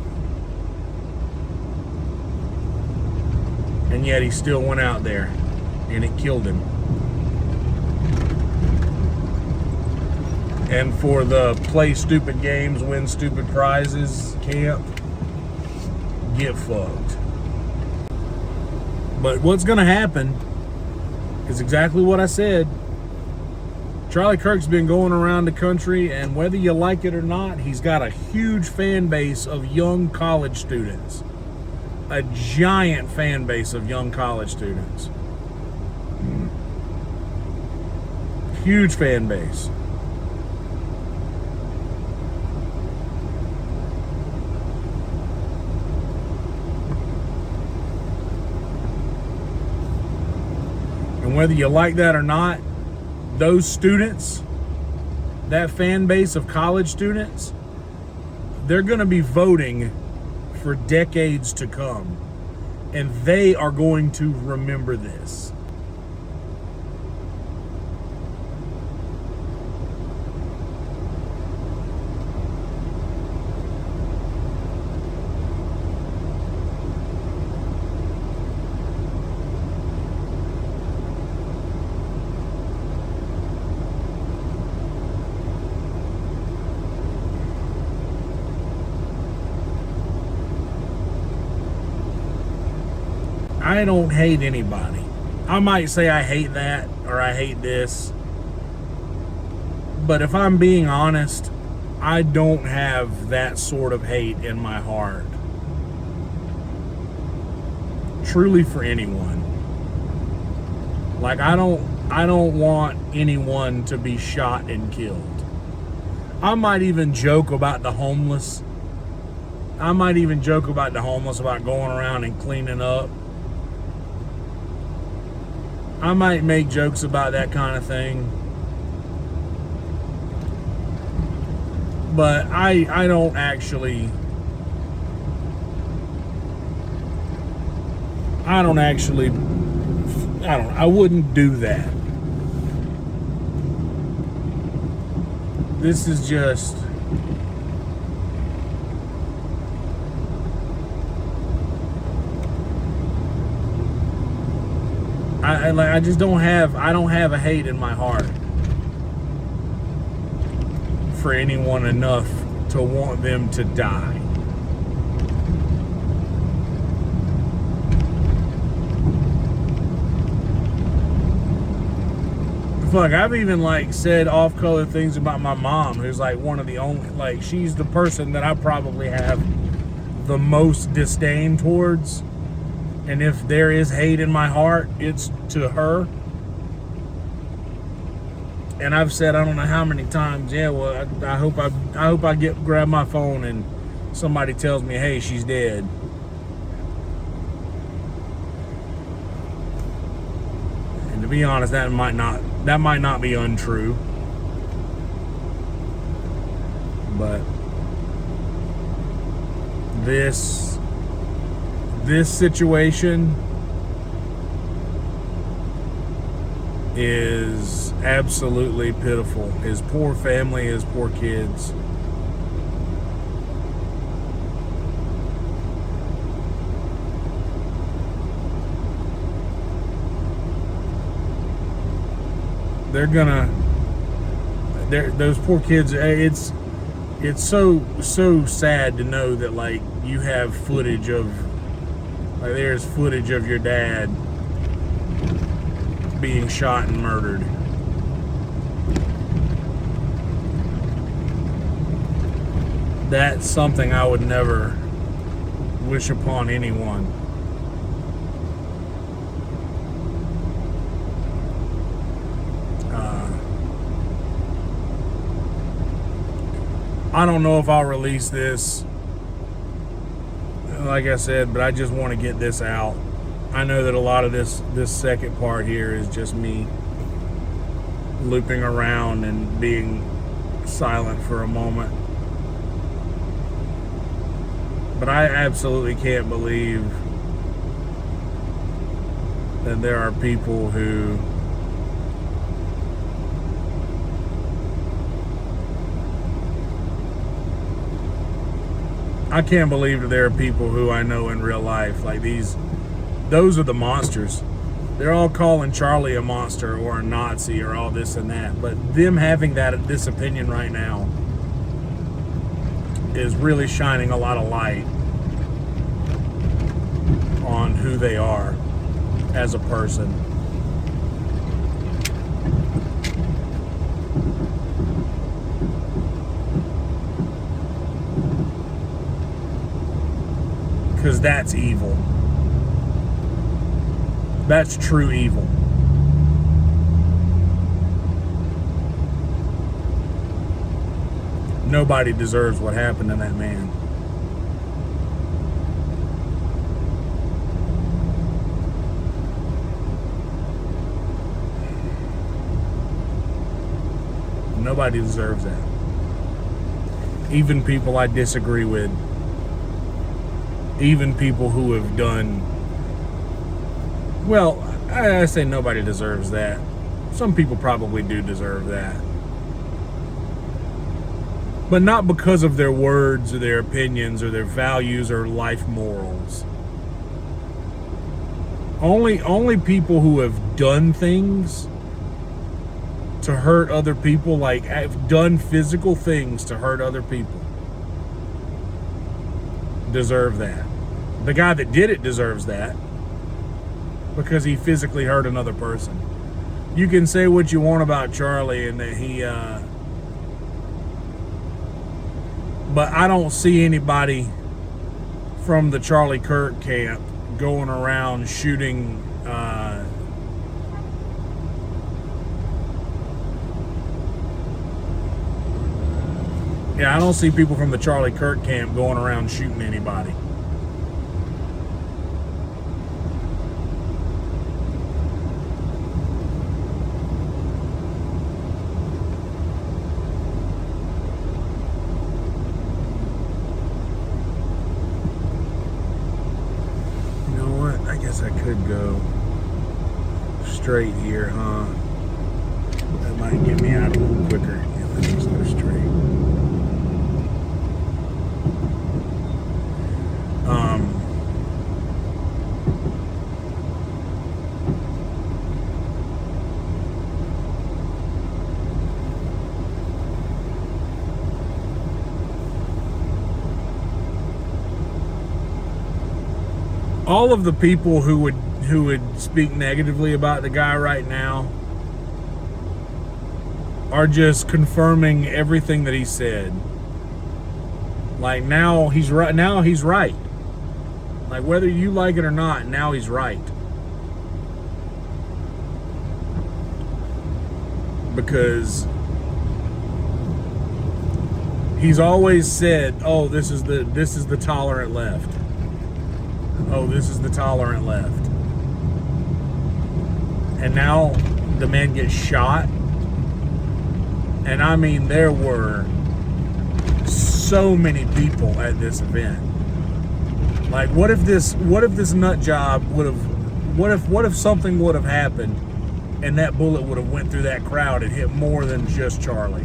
and yet he still went out there, and it killed him. And for the play stupid games, win stupid prizes camp, get fucked. But what's going to happen is exactly what I said. Charlie Kirk's been going around the country, and whether you like it or not, he's got a huge fan base of young college students. A giant fan base of young college students. Huge fan base. And whether you like that or not, those students, that fan base of college students, they're going to be voting for decades to come. And they are going to remember this. I don't hate anybody. I might say I hate that or I hate this. But if I'm being honest, I don't have that sort of hate in my heart. Truly for anyone. Like I don't want anyone to be shot and killed. I might even joke about the homeless. About going around and cleaning up. I might make jokes about that kind of thing. But I don't actually I wouldn't do that. This is just I don't have a hate in my heart for anyone enough to want them to die. Fuck, I've even said off-color things about my mom, who's one of the only, she's the person that I probably have the most disdain towards. And if there is hate in my heart, it's to her. And I've said I don't know how many times, yeah, well, I hope I grab my phone and somebody tells me, hey, she's dead. And to be honest, that might not be untrue. But this situation is absolutely pitiful. His poor family, his poor kids. Those poor kids, it's so sad to know that, like, you have footage of, like, there's footage of your dad being shot and murdered. That's something I would never wish upon anyone. I don't know if I'll release this, like I said, but I just want to get this out. I know that a lot of this second part here is just me looping around and being silent for a moment. But I absolutely can't believe that there are people who I can't believe that there are people who I know in real life, like those are the monsters. They're all calling Charlie a monster or a Nazi or all this and that, but them having this opinion right now is really shining a lot of light on who they are as a person. Because that's evil. That's true evil. Nobody deserves what happened to that man. Nobody deserves that. Even people I disagree with. Even people who have done, well, I say nobody deserves that. Some people probably do deserve that. But not because of their words or their opinions or their values or life morals. Only people who have done things to hurt other people, like have done physical things to hurt other people, deserve that. The guy that did it deserves that because he physically hurt another person. You can say what you want about Charlie and that he but I don't see anybody from the Charlie Kirk camp going around shooting I don't see people from the Charlie Kirk camp going around shooting anybody. You know what? I guess I could go straight here, huh? That might get me out a little quicker. Yeah, let's just go straight. All of the people who would speak negatively about the guy right now are just confirming everything that he said. Like now he's right. Now he's right. Like whether you like it or not, now he's right. Because he's always said, "Oh, this is the tolerant left. Oh, this is the tolerant left." And now the man gets shot. And I mean, there were so many people at this event. Like, what if this nut job would have, what if something would have happened and that bullet would have went through that crowd and hit more than just Charlie.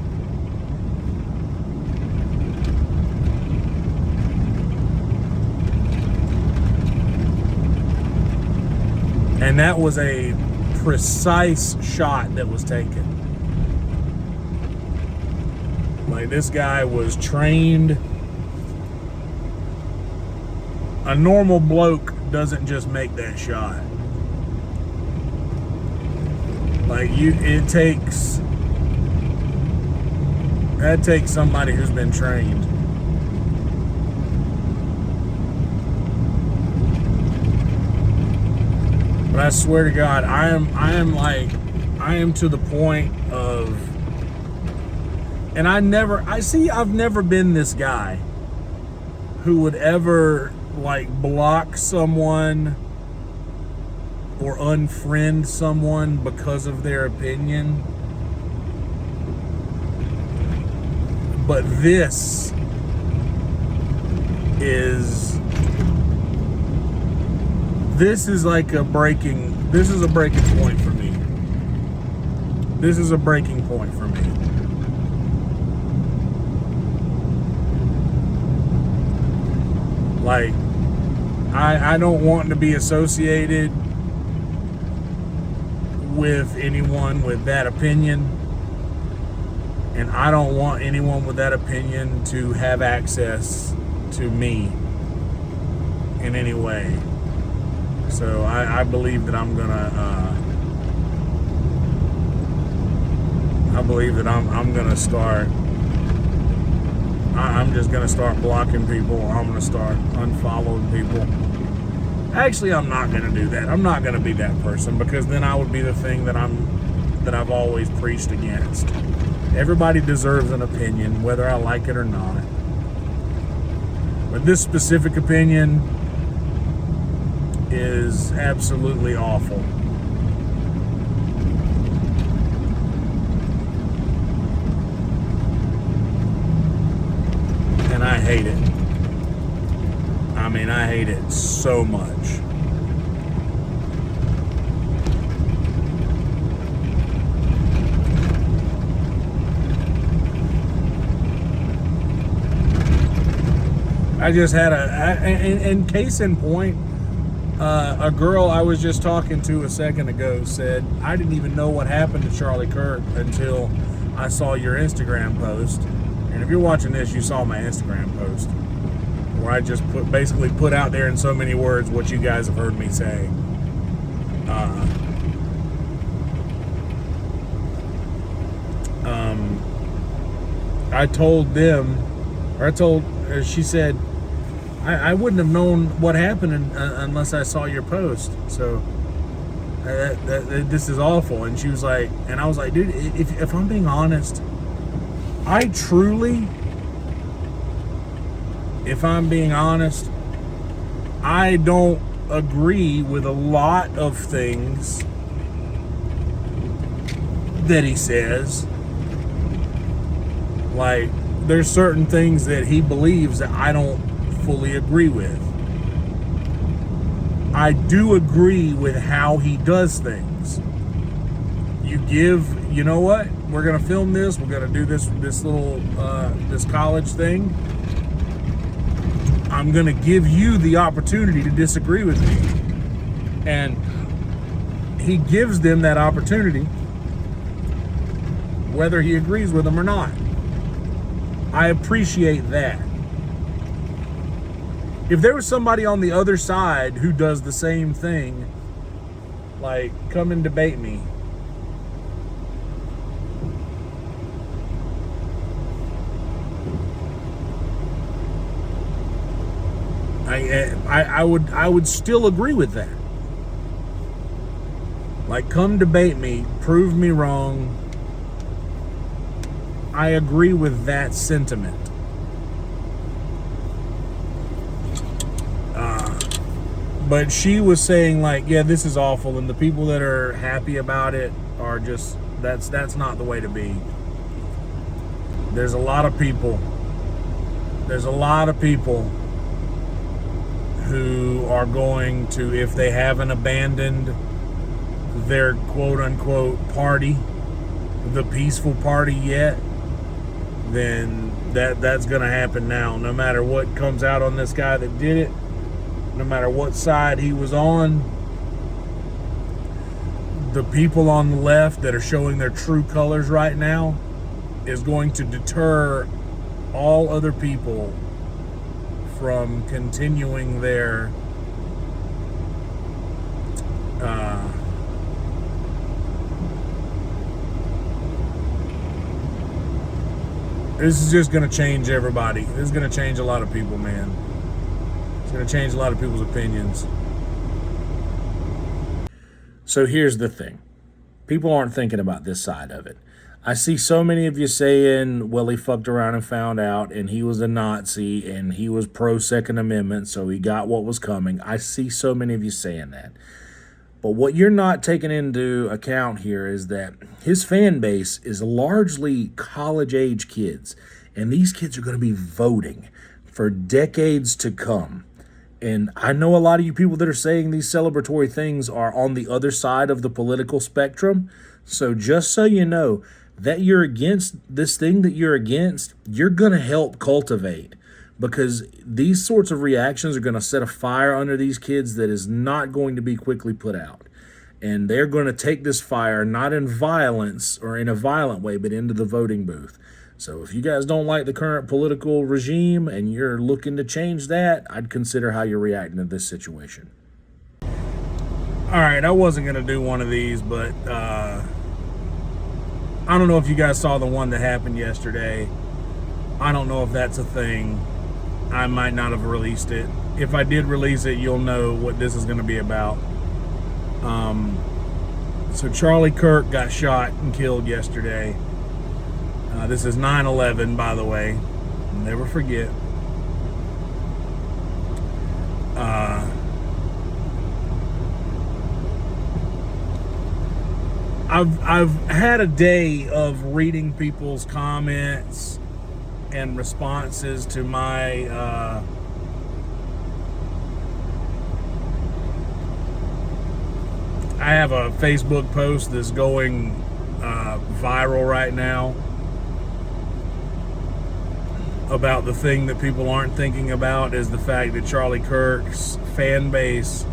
And that was a precise shot that was taken. Like, this guy was trained. A normal bloke doesn't just make that shot. Like, that takes somebody who's been trained. But I swear to God, I am to the point of, and I've never been this guy who would ever like block someone or unfriend someone because of their opinion. But this is a breaking point for me. This is a breaking point for me. Like, I don't want to be associated with anyone with that opinion, and I don't want anyone with that opinion to have access to me in any way. So I believe that I'm gonna start. I'm just gonna start blocking people. I'm gonna start unfollowing people. Actually, I'm not gonna do that. I'm not gonna be that person, because then I would be the thing that I've always preached against. Everybody deserves an opinion, whether I like it or not. But this specific opinion is absolutely awful. And I hate it. I mean, I hate it so much. I just had and case in point, a girl I was just talking to a second ago said, I didn't even know what happened to Charlie Kirk until I saw your Instagram post. And if you're watching this, you saw my Instagram post, where I just basically put out there in so many words what you guys have heard me say. I told them, or she said, I wouldn't have known what happened unless I saw your post. So this is awful. And she was like, and I was like, dude, if I'm being honest, if I'm being honest, I don't agree with a lot of things that he says. Like, there's certain things that he believes that I don't fully agree with. I do agree with how he does things. You know what? We're gonna film this. We're gonna do this little this college thing. I'm gonna give you the opportunity to disagree with me, and he gives them that opportunity, whether he agrees with them or not. I appreciate that. If there was somebody on the other side who does the same thing, like, come and debate me, I would still agree with that. Like, come debate me, prove me wrong. I agree with that sentiment. But she was saying, like, yeah, this is awful, and the people that are happy about it are just, that's not the way to be. There's a lot of people who are going to, if they haven't abandoned their quote unquote party, the peaceful party yet, then that's going to happen now. No matter what comes out on this guy that did it, no matter what side he was on, the people on the left that are showing their true colors right now is going to deter all other people from continuing their this is just going to change everybody. This is going to change a lot of people, man. It's going to change a lot of people's opinions. So here's the thing. People aren't thinking about this side of it. I see so many of you saying, well, he fucked around and found out, and he was a Nazi, and he was pro-Second Amendment, so he got what was coming. I see so many of you saying that. But what you're not taking into account here is that his fan base is largely college-age kids, and these kids are going to be voting for decades to come. And I know a lot of you people that are saying these celebratory things are on the other side of the political spectrum. So just so you know that you're against this thing that you're against, you're going to help cultivate, because these sorts of reactions are going to set a fire under these kids that is not going to be quickly put out. And they're going to take this fire not in violence or in a violent way, but into the voting booth. So if you guys don't like the current political regime and you're looking to change that, I'd consider how you're reacting to this situation. All right, I wasn't going to do one of these, but I don't know if you guys saw the one that happened yesterday. I don't know if that's a thing. I might not have released it. If I did release it, you'll know what this is going to be about. So Charlie Kirk got shot and killed yesterday. This is 9/11, by the way. Never forget. I've had a day of reading people's comments and responses to my I have a Facebook post that's going viral right now about the thing that people aren't thinking about, is the fact that Charlie Kirk's fan base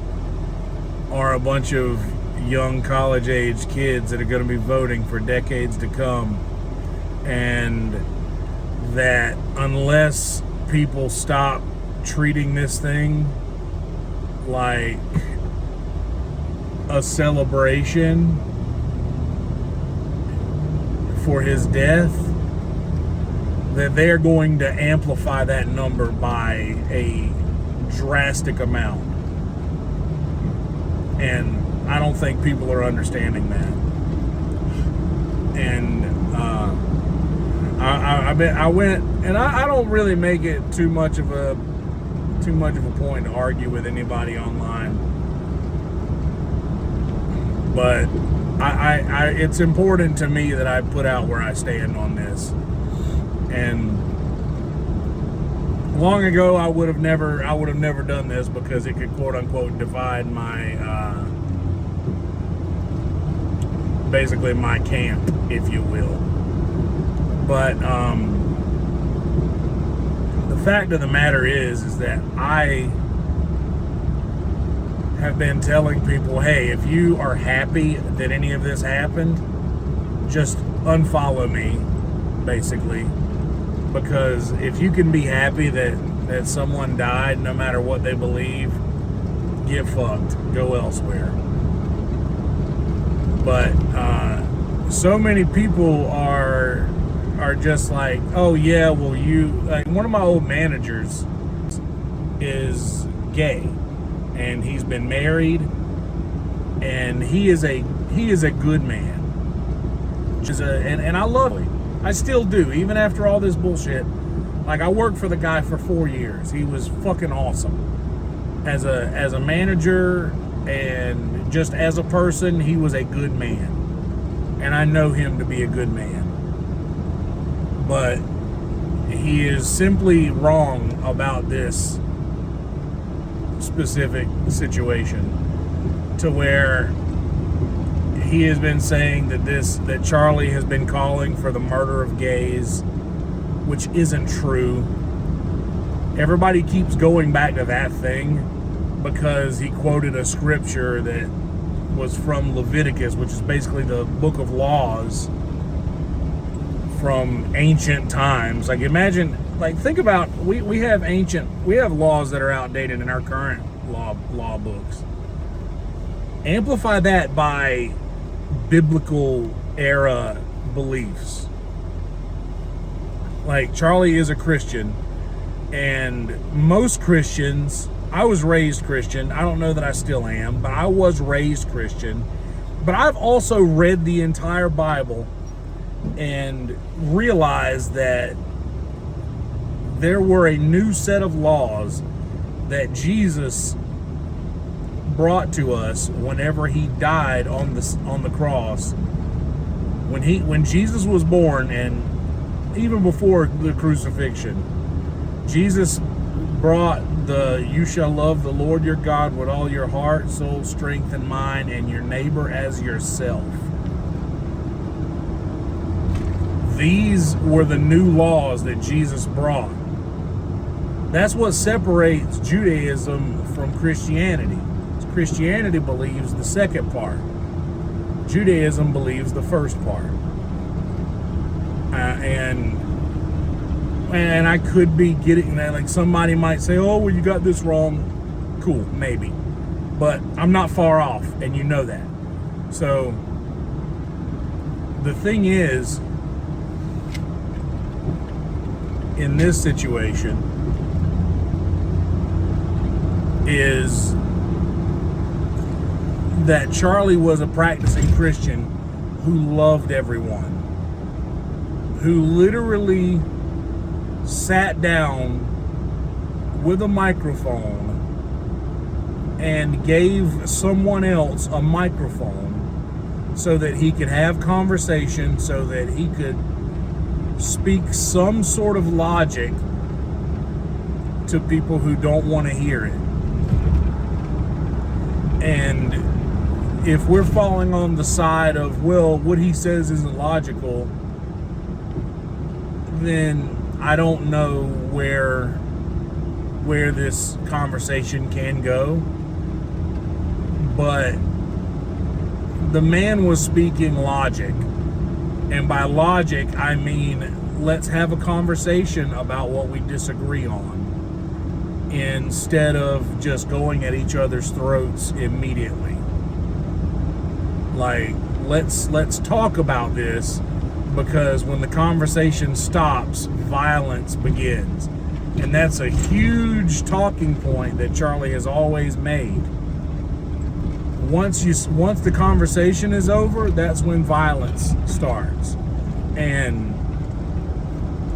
are a bunch of young college-age kids that are going to be voting for decades to come, and that unless people stop treating this thing like a celebration for his death, that they're going to amplify that number by a drastic amount. And I don't think people are understanding that. And I went, and I don't really make it too much of a point to argue with anybody online. But it's important to me that I put out where I stand on this. And long ago, I would have never done this, because it could quote unquote divide my basically my camp, if you will. But the fact of the matter is that I have been telling people, hey, if you are happy that any of this happened, just unfollow me, basically. Because if you can be happy that someone died, no matter what they believe, get fucked. Go elsewhere. But so many people are just like, oh yeah, well, you, like, one of my old managers is gay, and he's been married, and he is a good man. And I love him. I still do, even after all this bullshit. Like, I worked for the guy for 4 years. He was fucking awesome. As a manager and just as a person, he was a good man. And I know him to be a good man. But he is simply wrong about this specific situation, to where he has been saying that Charlie has been calling for the murder of gays, which isn't true. Everybody keeps going back to that thing because he quoted a scripture that was from Leviticus, which is basically the book of laws from ancient times. Like, imagine, like, think about, we have laws that are outdated in our current law books. Amplify that by biblical era beliefs. Like, Charlie is a Christian, and most Christians, I was raised Christian. I don't know that I still am, but I was raised Christian. But I've also read the entire Bible and realized that there were a new set of laws that Jesus brought to us whenever he died on the cross. When Jesus was born, and even before the crucifixion, Jesus brought you shall love the Lord your God with all your heart, soul, strength, and mind, and your neighbor as yourself. These were the new laws that Jesus brought. That's what separates Judaism from Christianity. Christianity believes the second part. Judaism believes the first part. And I could be getting that, like, somebody might say, oh, well, you got this wrong. Cool, maybe. But I'm not far off, and you know that. So the thing is, in this situation, is that Charlie was a practicing Christian who loved everyone, who literally sat down with a microphone and gave someone else a microphone so that he could have conversation, so that he could speak some sort of logic to people who don't want to hear it. And if we're falling on the side of, well, what he says isn't logical, then I don't know where this conversation can go. But the man was speaking logic. And by logic, I mean, let's have a conversation about what we disagree on, instead of just going at each other's throats immediately. Like, let's talk about this, because when the conversation stops, violence begins. And that's a huge talking point that Charlie has always made. Once the conversation is over, that's when violence starts. And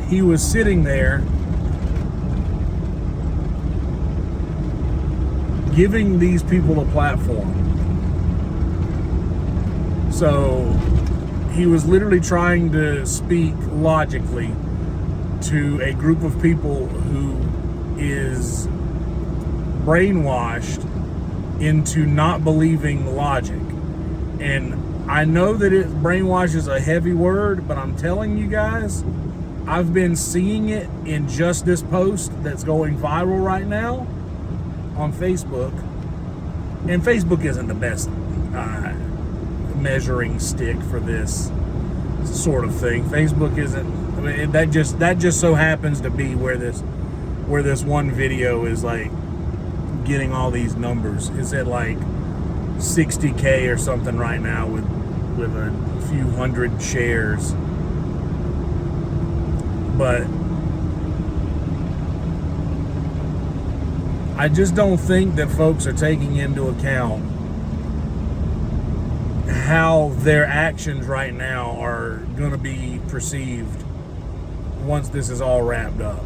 he was sitting there giving these people a platform. So he was literally trying to speak logically to a group of people who is brainwashed into not believing logic. And I know that brainwash is a heavy word, but I'm telling you guys, I've been seeing it in just this post that's going viral right now on Facebook. And Facebook isn't the best measuring stick for this sort of thing. Facebook isn't. I mean, that just so happens to be where this one video is like getting all these numbers. It's at like 60K or something right now with a few hundred shares. But I just don't think that folks are taking into account how their actions right now are going to be perceived once this is all wrapped up.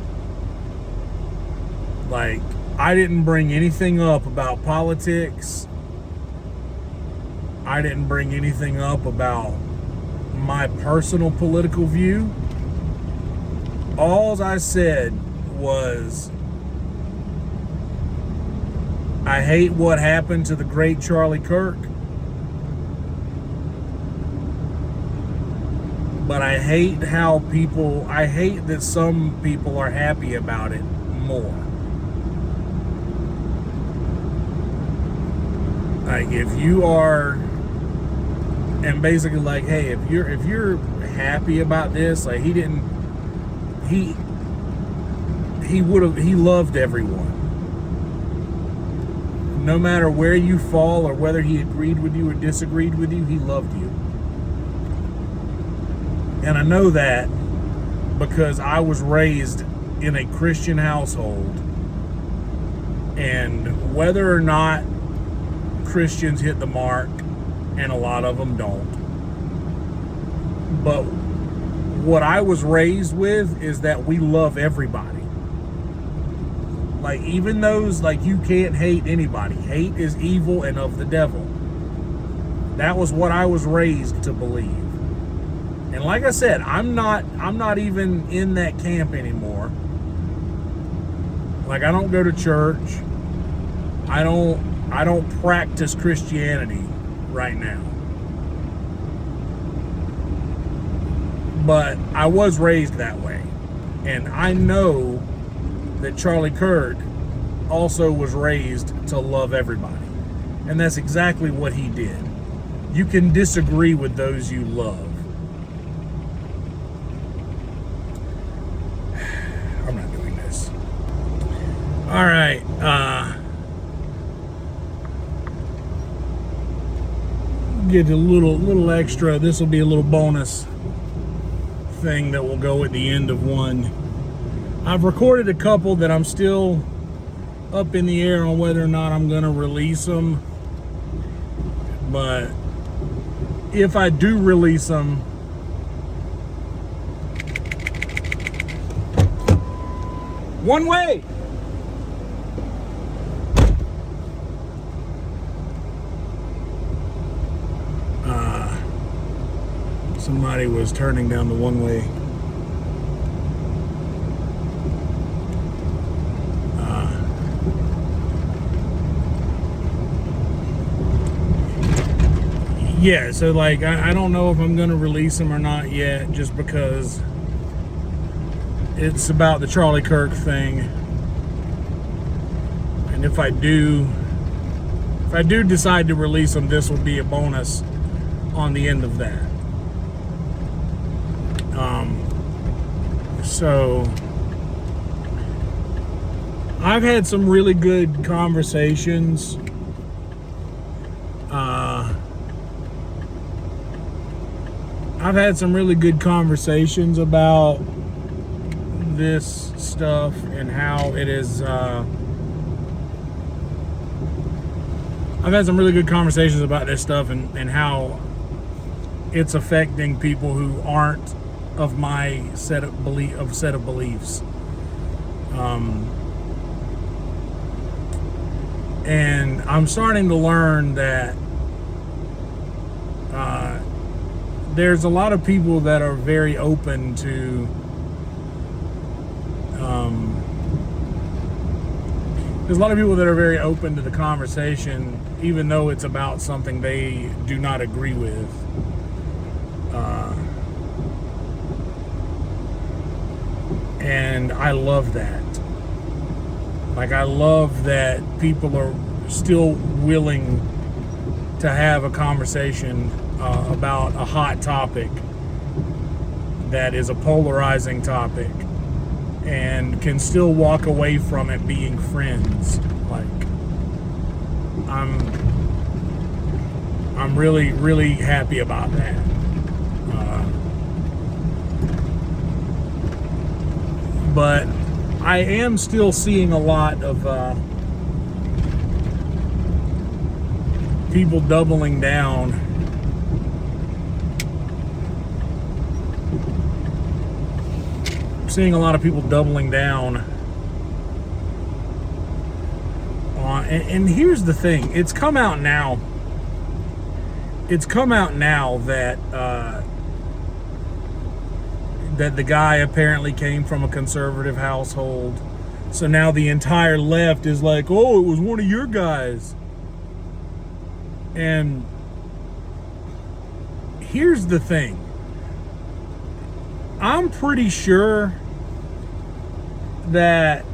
Like, I didn't bring anything up about politics. I didn't bring anything up about my personal political view. All I said was, I hate what happened to the great Charlie Kirk. But I hate I hate that some people are happy about it more. Like, if you are, and basically like, hey, if you're happy about this, like, he loved everyone. No matter where you fall or whether he agreed with you or disagreed with you, he loved you. And I know that because I was raised in a Christian household, and whether or not Christians hit the mark, and a lot of them don't, but what I was raised with is that we love everybody. Like, even those, like, you can't hate anybody. Hate is evil and of the devil. That was what I was raised to believe. And like I said, I'm not even in that camp anymore. Like, I don't go to church. I don't practice Christianity right now. But I was raised that way. And I know that Charlie Kirk also was raised to love everybody. And that's exactly what he did. You can disagree with those you love. I'm not doing this. All right. Get a little extra. This will be a little bonus thing that will go at the end of one. I've recorded a couple that I'm still up in the air on whether or not I'm going to release them. But if I do release them, one way. Somebody was turning down the one way. Yeah, so like I don't know if I'm gonna release them or not yet, just because it's about the Charlie Kirk thing. And if I do decide to release them, this will be a bonus on the end of that. So I've had some really good conversations. I've had some really good conversations about this stuff and how it is. I've had some really good conversations about this stuff and how it's affecting people who aren't of my set of beliefs. And I'm starting to learn that there's a lot of people that are very open to there's a lot of people that are very open to the conversation, even though it's about something they do not agree with. And I love that. Like, I love that people are still willing to have a conversation about a hot topic that is a polarizing topic, and can still walk away from it being friends. Like, I'm really, really happy about that. But I am still seeing a lot of people doubling down. Seeing a lot of people doubling down on, and here's the thing, it's come out now that that the guy apparently came from a conservative household. So now the entire left is like, oh, it was one of your guys. And here's the thing. I'm pretty sure that,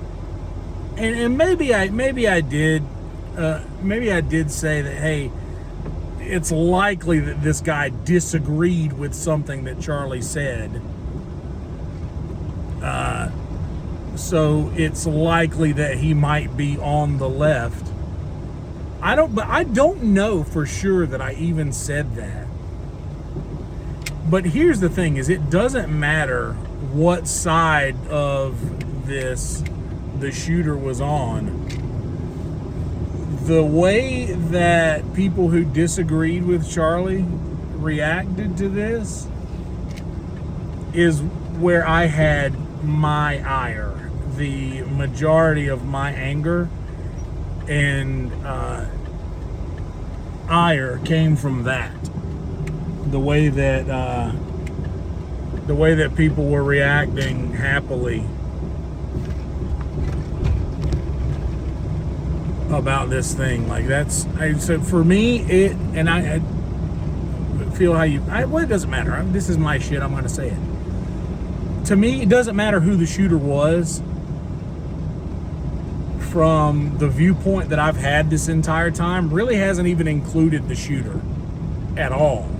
and maybe I did say that, hey, it's likely that this guy disagreed with something that Charlie said. So it's likely that he might be on the left. I don't know for sure that I even said that. But here's the thing, is it doesn't matter what side of this the shooter was on. The way that people who disagreed with Charlie reacted to this is where I had my ire. The majority of my anger and ire came from that. The way that people were reacting happily about this thing. Like, so for me, I feel how you, well, it doesn't matter. This is my shit. I'm going to say it. To me, it doesn't matter who the shooter was. From the viewpoint that I've had this entire time, really hasn't even included the shooter at all.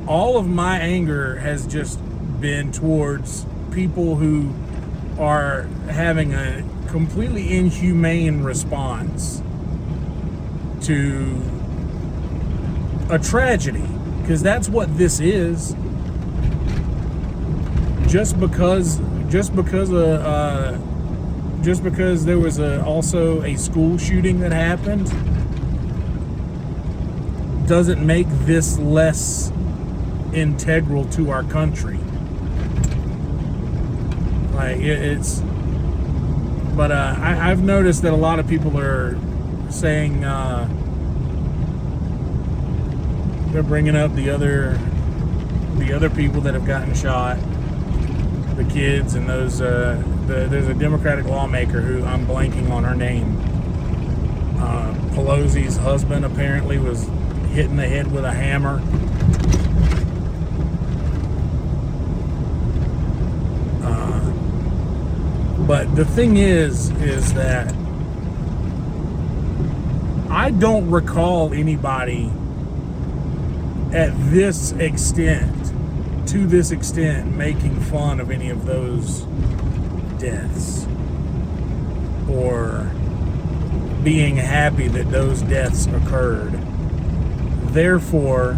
All of my anger has just been towards people who are having a completely inhumane response to a tragedy, because that's what this is. Just because there was also a school shooting that happened doesn't make this less integral to our country. Like, but I've noticed that a lot of people are saying they're bringing up the other people that have gotten shot, the kids, and those. There's a Democratic lawmaker who I'm blanking on her name. Pelosi's husband apparently was hit in the head with a hammer. But the thing is that I don't recall anybody at this extent, to this extent, making fun of any of those deaths or being happy that those deaths occurred. Therefore,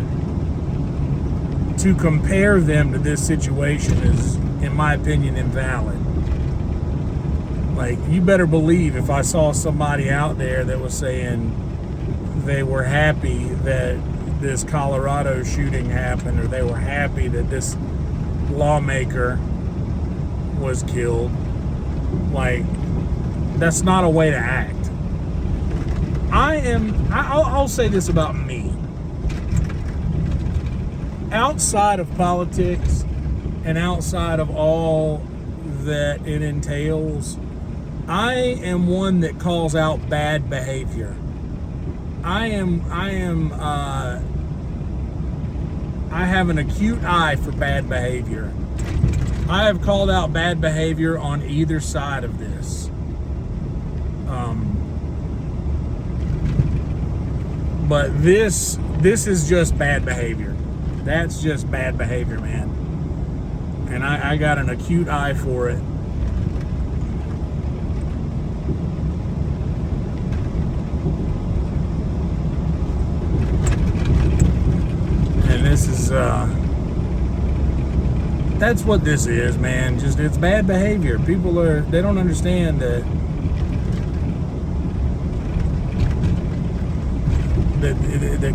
to compare them to this situation is, in my opinion, invalid. Like, you better believe if I saw somebody out there that was saying they were happy that this Colorado shooting happened, or they were happy that this lawmaker was killed, like, that's not a way to act. I'll say this about me. Outside of politics and outside of all that it entails, I am one that calls out bad behavior. I have an acute eye for bad behavior. I have called out bad behavior on either side of this. But this is just bad behavior. That's just bad behavior, man. And I got an acute eye for it. And this is, that's what this is, man. Just, it's bad behavior. They don't understand that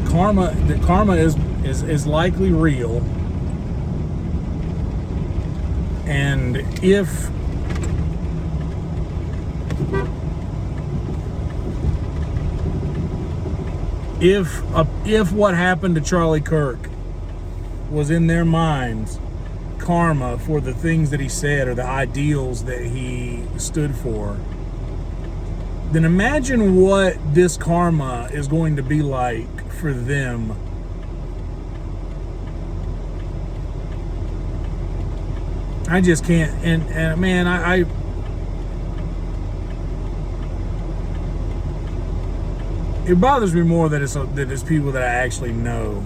karma is likely real. And if what happened to Charlie Kirk was in their minds karma for the things that he said or the ideals that he stood for, then imagine what this karma is going to be like for them I just can't. And man, I it bothers me more that it's people that I actually know.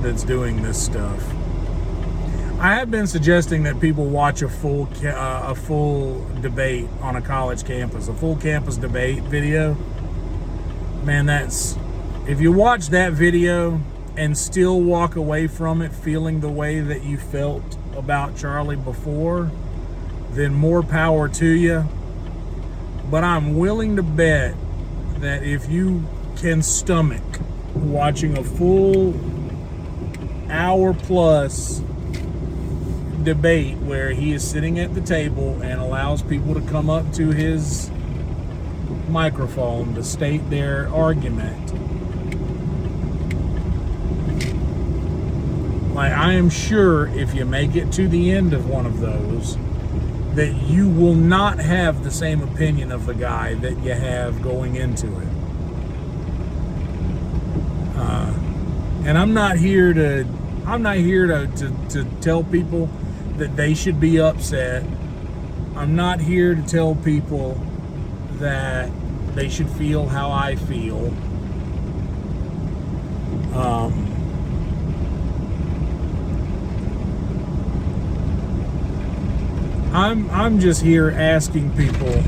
That's doing this stuff. I have been suggesting that people watch a full debate on a college campus, a full campus debate video. Man, if you watch that video and still walk away from it feeling the way that you felt about Charlie before, then more power to you. But I'm willing to bet that if you can stomach watching a full hour plus debate where he is sitting at the table and allows people to come up to his microphone to state their argument, like, I am sure if you make it to the end of one of those, that you will not have the same opinion of the guy that you have going into it. And I'm not here to tell people that they should be upset. I'm not here to tell people that they should feel how I feel. I'm just here asking people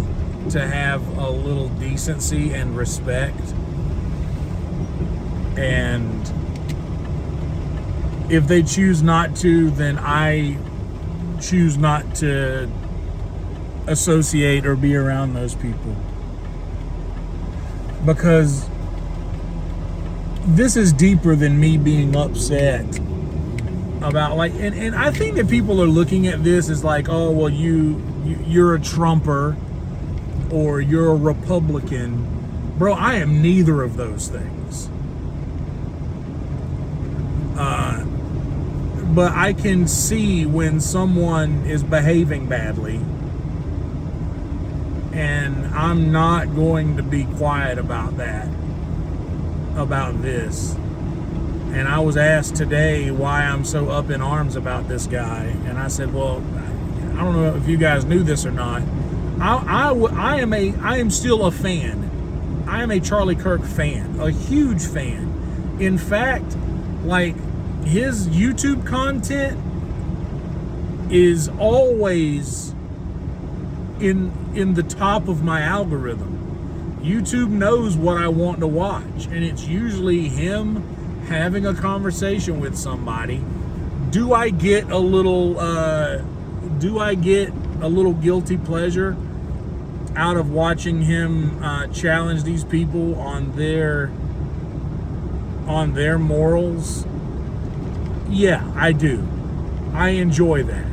to have a little decency and respect. And if they choose not to, then I choose not to associate or be around those people. Because this is deeper than me being upset about, like, and I think that people are looking at this as like, oh, well, you're a Trumper or you're a Republican. Bro, I am neither of those things. But I can see when someone is behaving badly, and I'm not going to be quiet about that, about this. And I was asked today why I'm so up in arms about this guy, and I said, well, I don't know if you guys knew this or not. I am still a fan. I am a Charlie Kirk fan, a huge fan. In fact, like, his YouTube content is always in the top of my algorithm. YouTube knows what I want to watch, and it's usually him having a conversation with somebody. Do I get a little guilty pleasure out of watching him challenge these people on their morals? Yeah, I do. I enjoy that.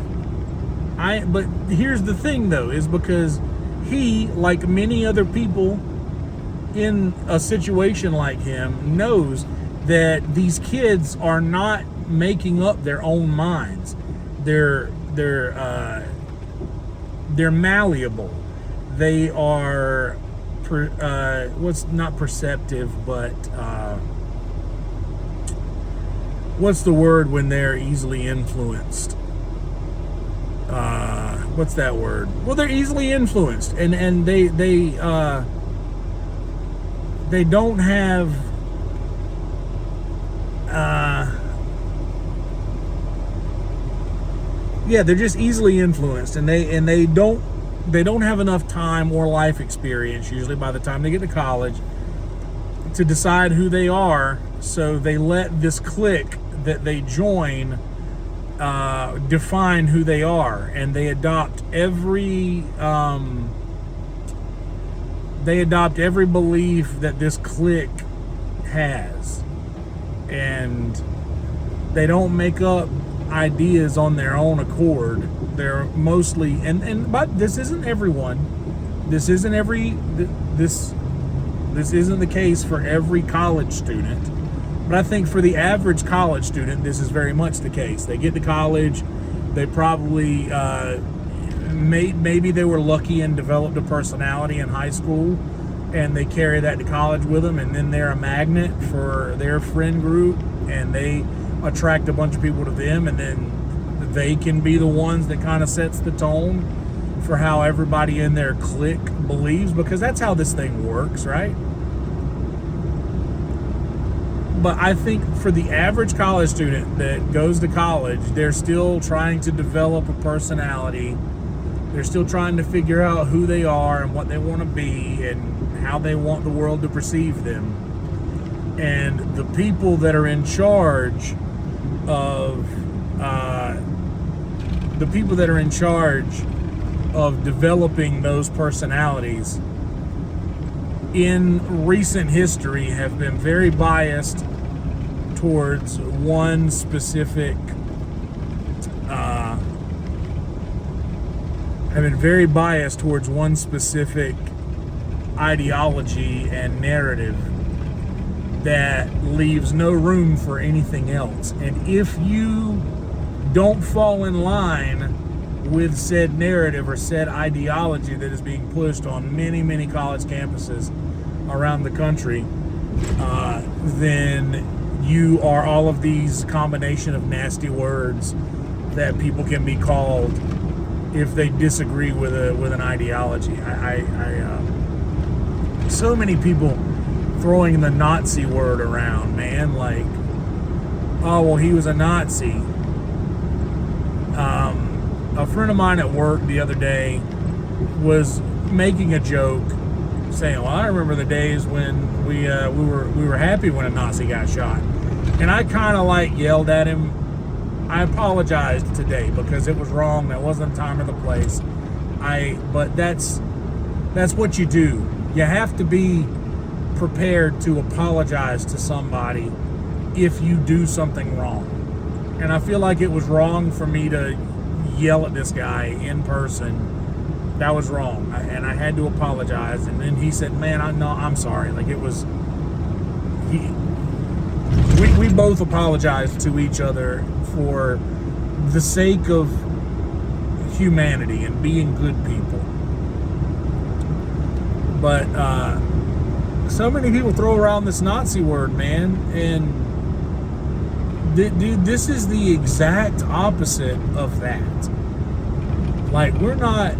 But here's the thing, though, is because he, like many other people in a situation like him, knows that these kids are not making up their own minds. They're malleable. They are what's not perceptive, but what's the word when they're easily influenced? What's that word? Well, they're easily influenced, and they don't have they're just easily influenced, and they don't have enough time or life experience usually by the time they get to college to decide who they are. So they let this clique that they join define who they are, and they adopt every belief that this clique has, and they don't make up ideas on their own accord. They're mostly but this isn't everyone. This isn't the case for every college student. But I think for the average college student, this is very much the case. They get to college, they probably maybe they were lucky and developed a personality in high school, and they carry that to college with them, and then they're a magnet for their friend group, and they attract a bunch of people to them, and then they can be the ones that kind of sets the tone for how everybody in their clique believes, because that's how this thing works, right? But I think for the average college student that goes to college, they're still trying to develop a personality. They're still trying to figure out who they are and what they want to be and how they want the world to perceive them. And the people that are in charge of developing those personalities in recent history have been very biased towards one specific ideology and narrative that leaves no room for anything else. And if you don't fall in line with said narrative or said ideology that is being pushed on many, many college campuses around the country, then you are all of these combination of nasty words that people can be called if they disagree with an ideology. So many people throwing the Nazi word around, man, like, oh, well, he was a Nazi. A friend of mine at work the other day was making a joke, saying, "Well, I remember the days when we were happy when a Nazi got shot," and I kind of like yelled at him. I apologized today because it was wrong. That wasn't the time or the place. But that's what you do. You have to be prepared to apologize to somebody if you do something wrong. And I feel like it was wrong for me to yell at this guy in person. That was wrong, and I had to apologize. And then he said, "Man, I'm sorry." Like, it was, we both apologized to each other for the sake of humanity and being good people. But so many people throw around this Nazi word, man, and dude, this is the exact opposite of that. Like, we're not...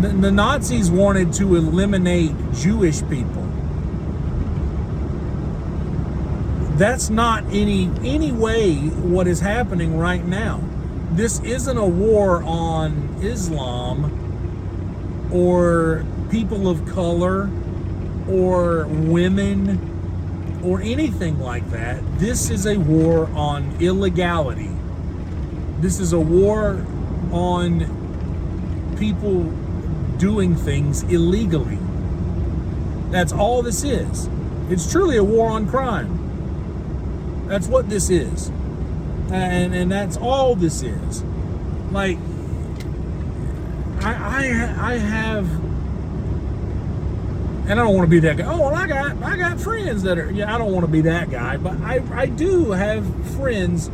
The Nazis wanted to eliminate Jewish people. That's not any way what is happening right now. This isn't a war on Islam or people of color or women or anything like that. This is a war on illegality. This is a war on people doing things illegally. That's all this is. It's truly a war on crime. That's what this is. And that's all this is. Like, I have, and I don't want to be that guy. Oh, well, I got friends that are, I don't want to be that guy, but I do have friends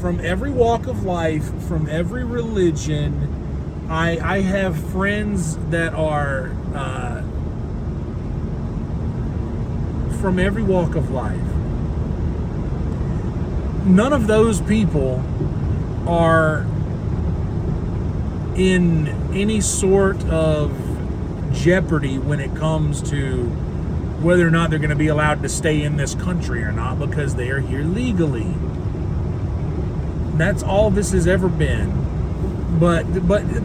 from every walk of life, from every religion. I have friends that are from every walk of life. None of those people are in any sort of jeopardy when it comes to whether or not they're going to be allowed to stay in this country or not, because they are here legally. That's all this has ever been. But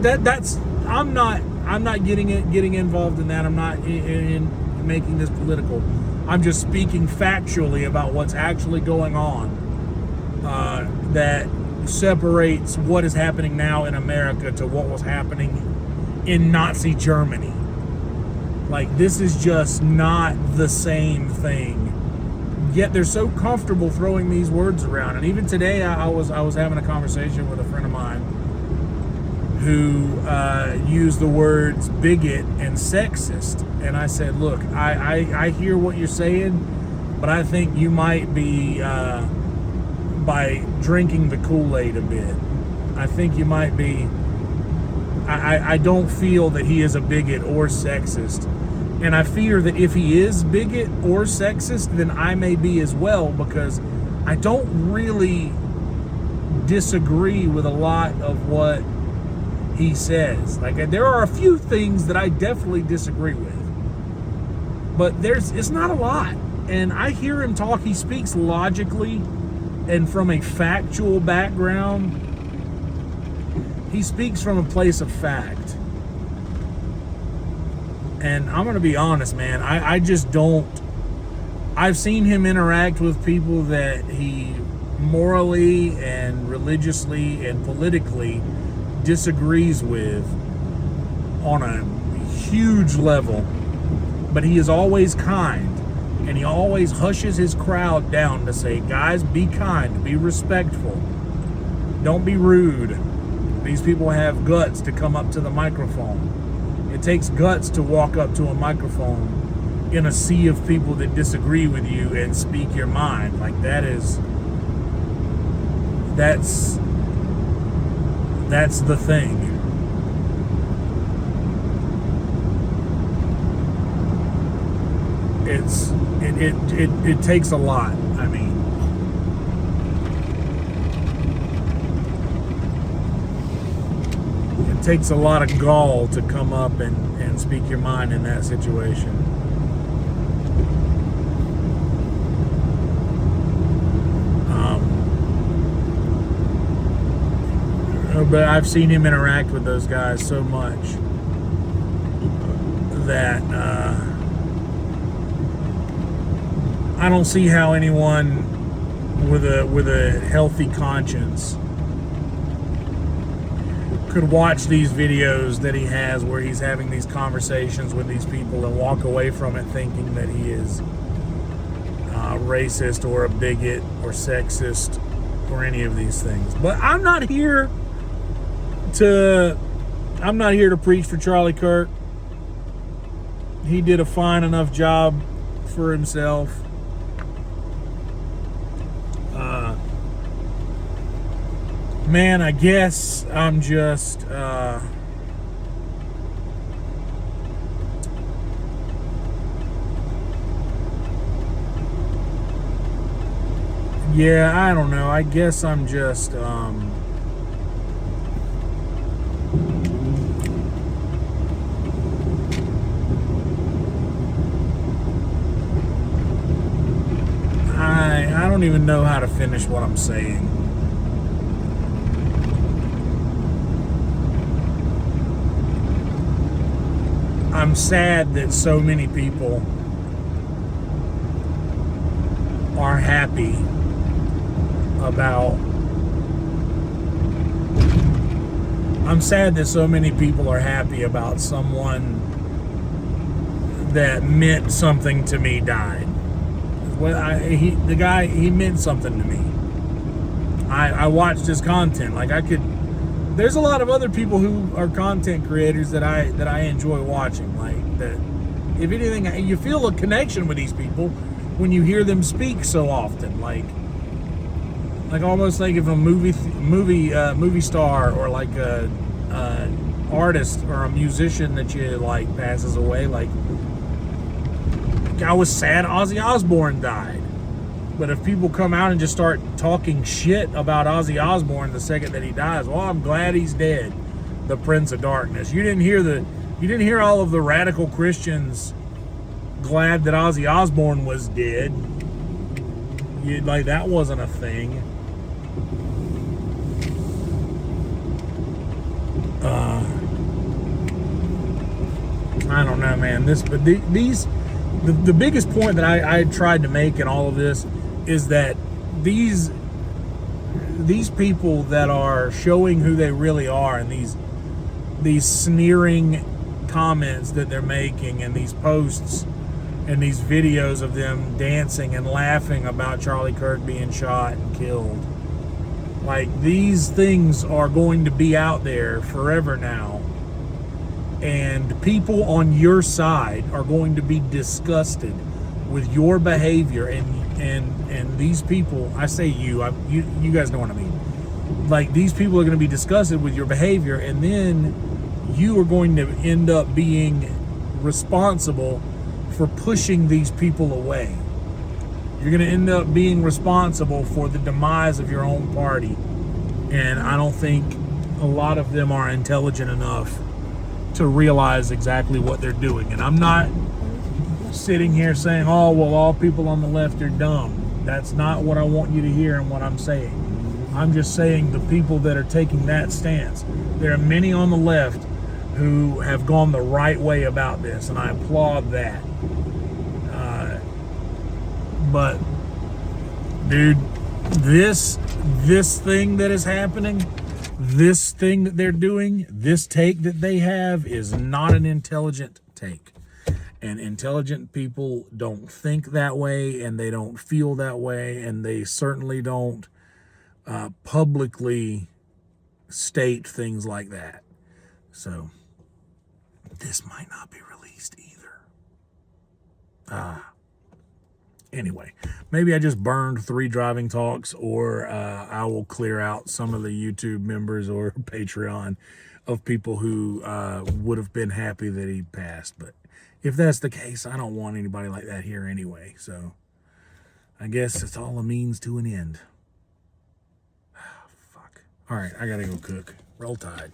that's I'm not getting involved in that. I'm not in making this political. I'm just speaking factually about what's actually going on. That separates what is happening now in America to what was happening in Nazi Germany. Like, this is just not the same thing. Yet they're so comfortable throwing these words around. And even today, I was having a conversation with a friend of mine who used the words bigot and sexist. And I said, look, I hear what you're saying, but I think you might be by drinking the Kool-Aid a bit. I think you might be... I don't feel that he is a bigot or sexist. And I fear that if he is bigot or sexist, then I may be as well, because I don't really disagree with a lot of what he says. Like, there are a few things that I definitely disagree with, but it's not a lot. And I hear him talk. He speaks logically and from a factual background. He speaks from a place of fact. And I'm going to be honest, man, I just don't. I've seen him interact with people that he morally and religiously and politically disagrees with on a huge level. But he is always kind. And he always hushes his crowd down to say, guys, be kind, be respectful. Don't be rude. These people have guts to come up to the microphone. It takes guts to walk up to a microphone in a sea of people that disagree with you and speak your mind. Like, that's the thing. It takes a lot. I mean, it takes a lot of gall to come up and speak your mind in that situation. But I've seen him interact with those guys so much that I don't see how anyone with a healthy conscience could watch these videos that he has where he's having these conversations with these people and walk away from it thinking that he is racist or a bigot or sexist or any of these things. But I'm not here to preach for Charlie Kirk. He did a fine enough job for himself. Man, I guess I'm just yeah, I don't know. I guess I'm just I don't even know how to finish what I'm saying. I'm sad that so many people are happy about. I'm sad that so many people are happy about someone that meant something to me died. Well, the guy, he meant something to me. I watched his content. Like, there's a lot of other people who are content creators that I enjoy watching. Like, that, if anything, you feel a connection with these people when you hear them speak so often. Like almost like if a movie star or like a artist or a musician that you like passes away. Like, I was sad Ozzy Osbourne died. But if people come out and just start talking shit about Ozzy Osbourne the second that he dies, well, I'm glad he's dead, the Prince of Darkness. You didn't hear all of the radical Christians glad that Ozzy Osbourne was dead. Like, that wasn't a thing. I don't know, man. The biggest point that I tried to make in all of this is that these people that are showing who they really are, and these sneering comments that they're making, and these posts and these videos of them dancing and laughing about Charlie Kirk being shot and killed, like, these things are going to be out there forever now. And people on your side are going to be disgusted with your behavior, and these people, I say you guys know what I mean. Like, these people are going to be disgusted with your behavior, and then you are going to end up being responsible for pushing these people away. You're going to end up being responsible for the demise of your own party. And I don't think a lot of them are intelligent enough to realize exactly what they're doing. And I'm not sitting here saying, oh, well, all people on the left are dumb. That's not what I want you to hear and what I'm saying. I'm just saying the people that are taking that stance. There are many on the left who have gone the right way about this, and I applaud that. But, dude, this thing that is happening, this thing that they're doing, this take that they have is not an intelligent take. And intelligent people don't think that way, and they don't feel that way, and they certainly don't publicly state things like that. So this might not be released either. Anyway, maybe I just burned 3 driving talks, or I will clear out some of the YouTube members or Patreon of people who would have been happy that he passed. But if that's the case, I don't want anybody like that here anyway. So I guess it's all a means to an end. Fuck. All right, I gotta go cook. Roll Tide.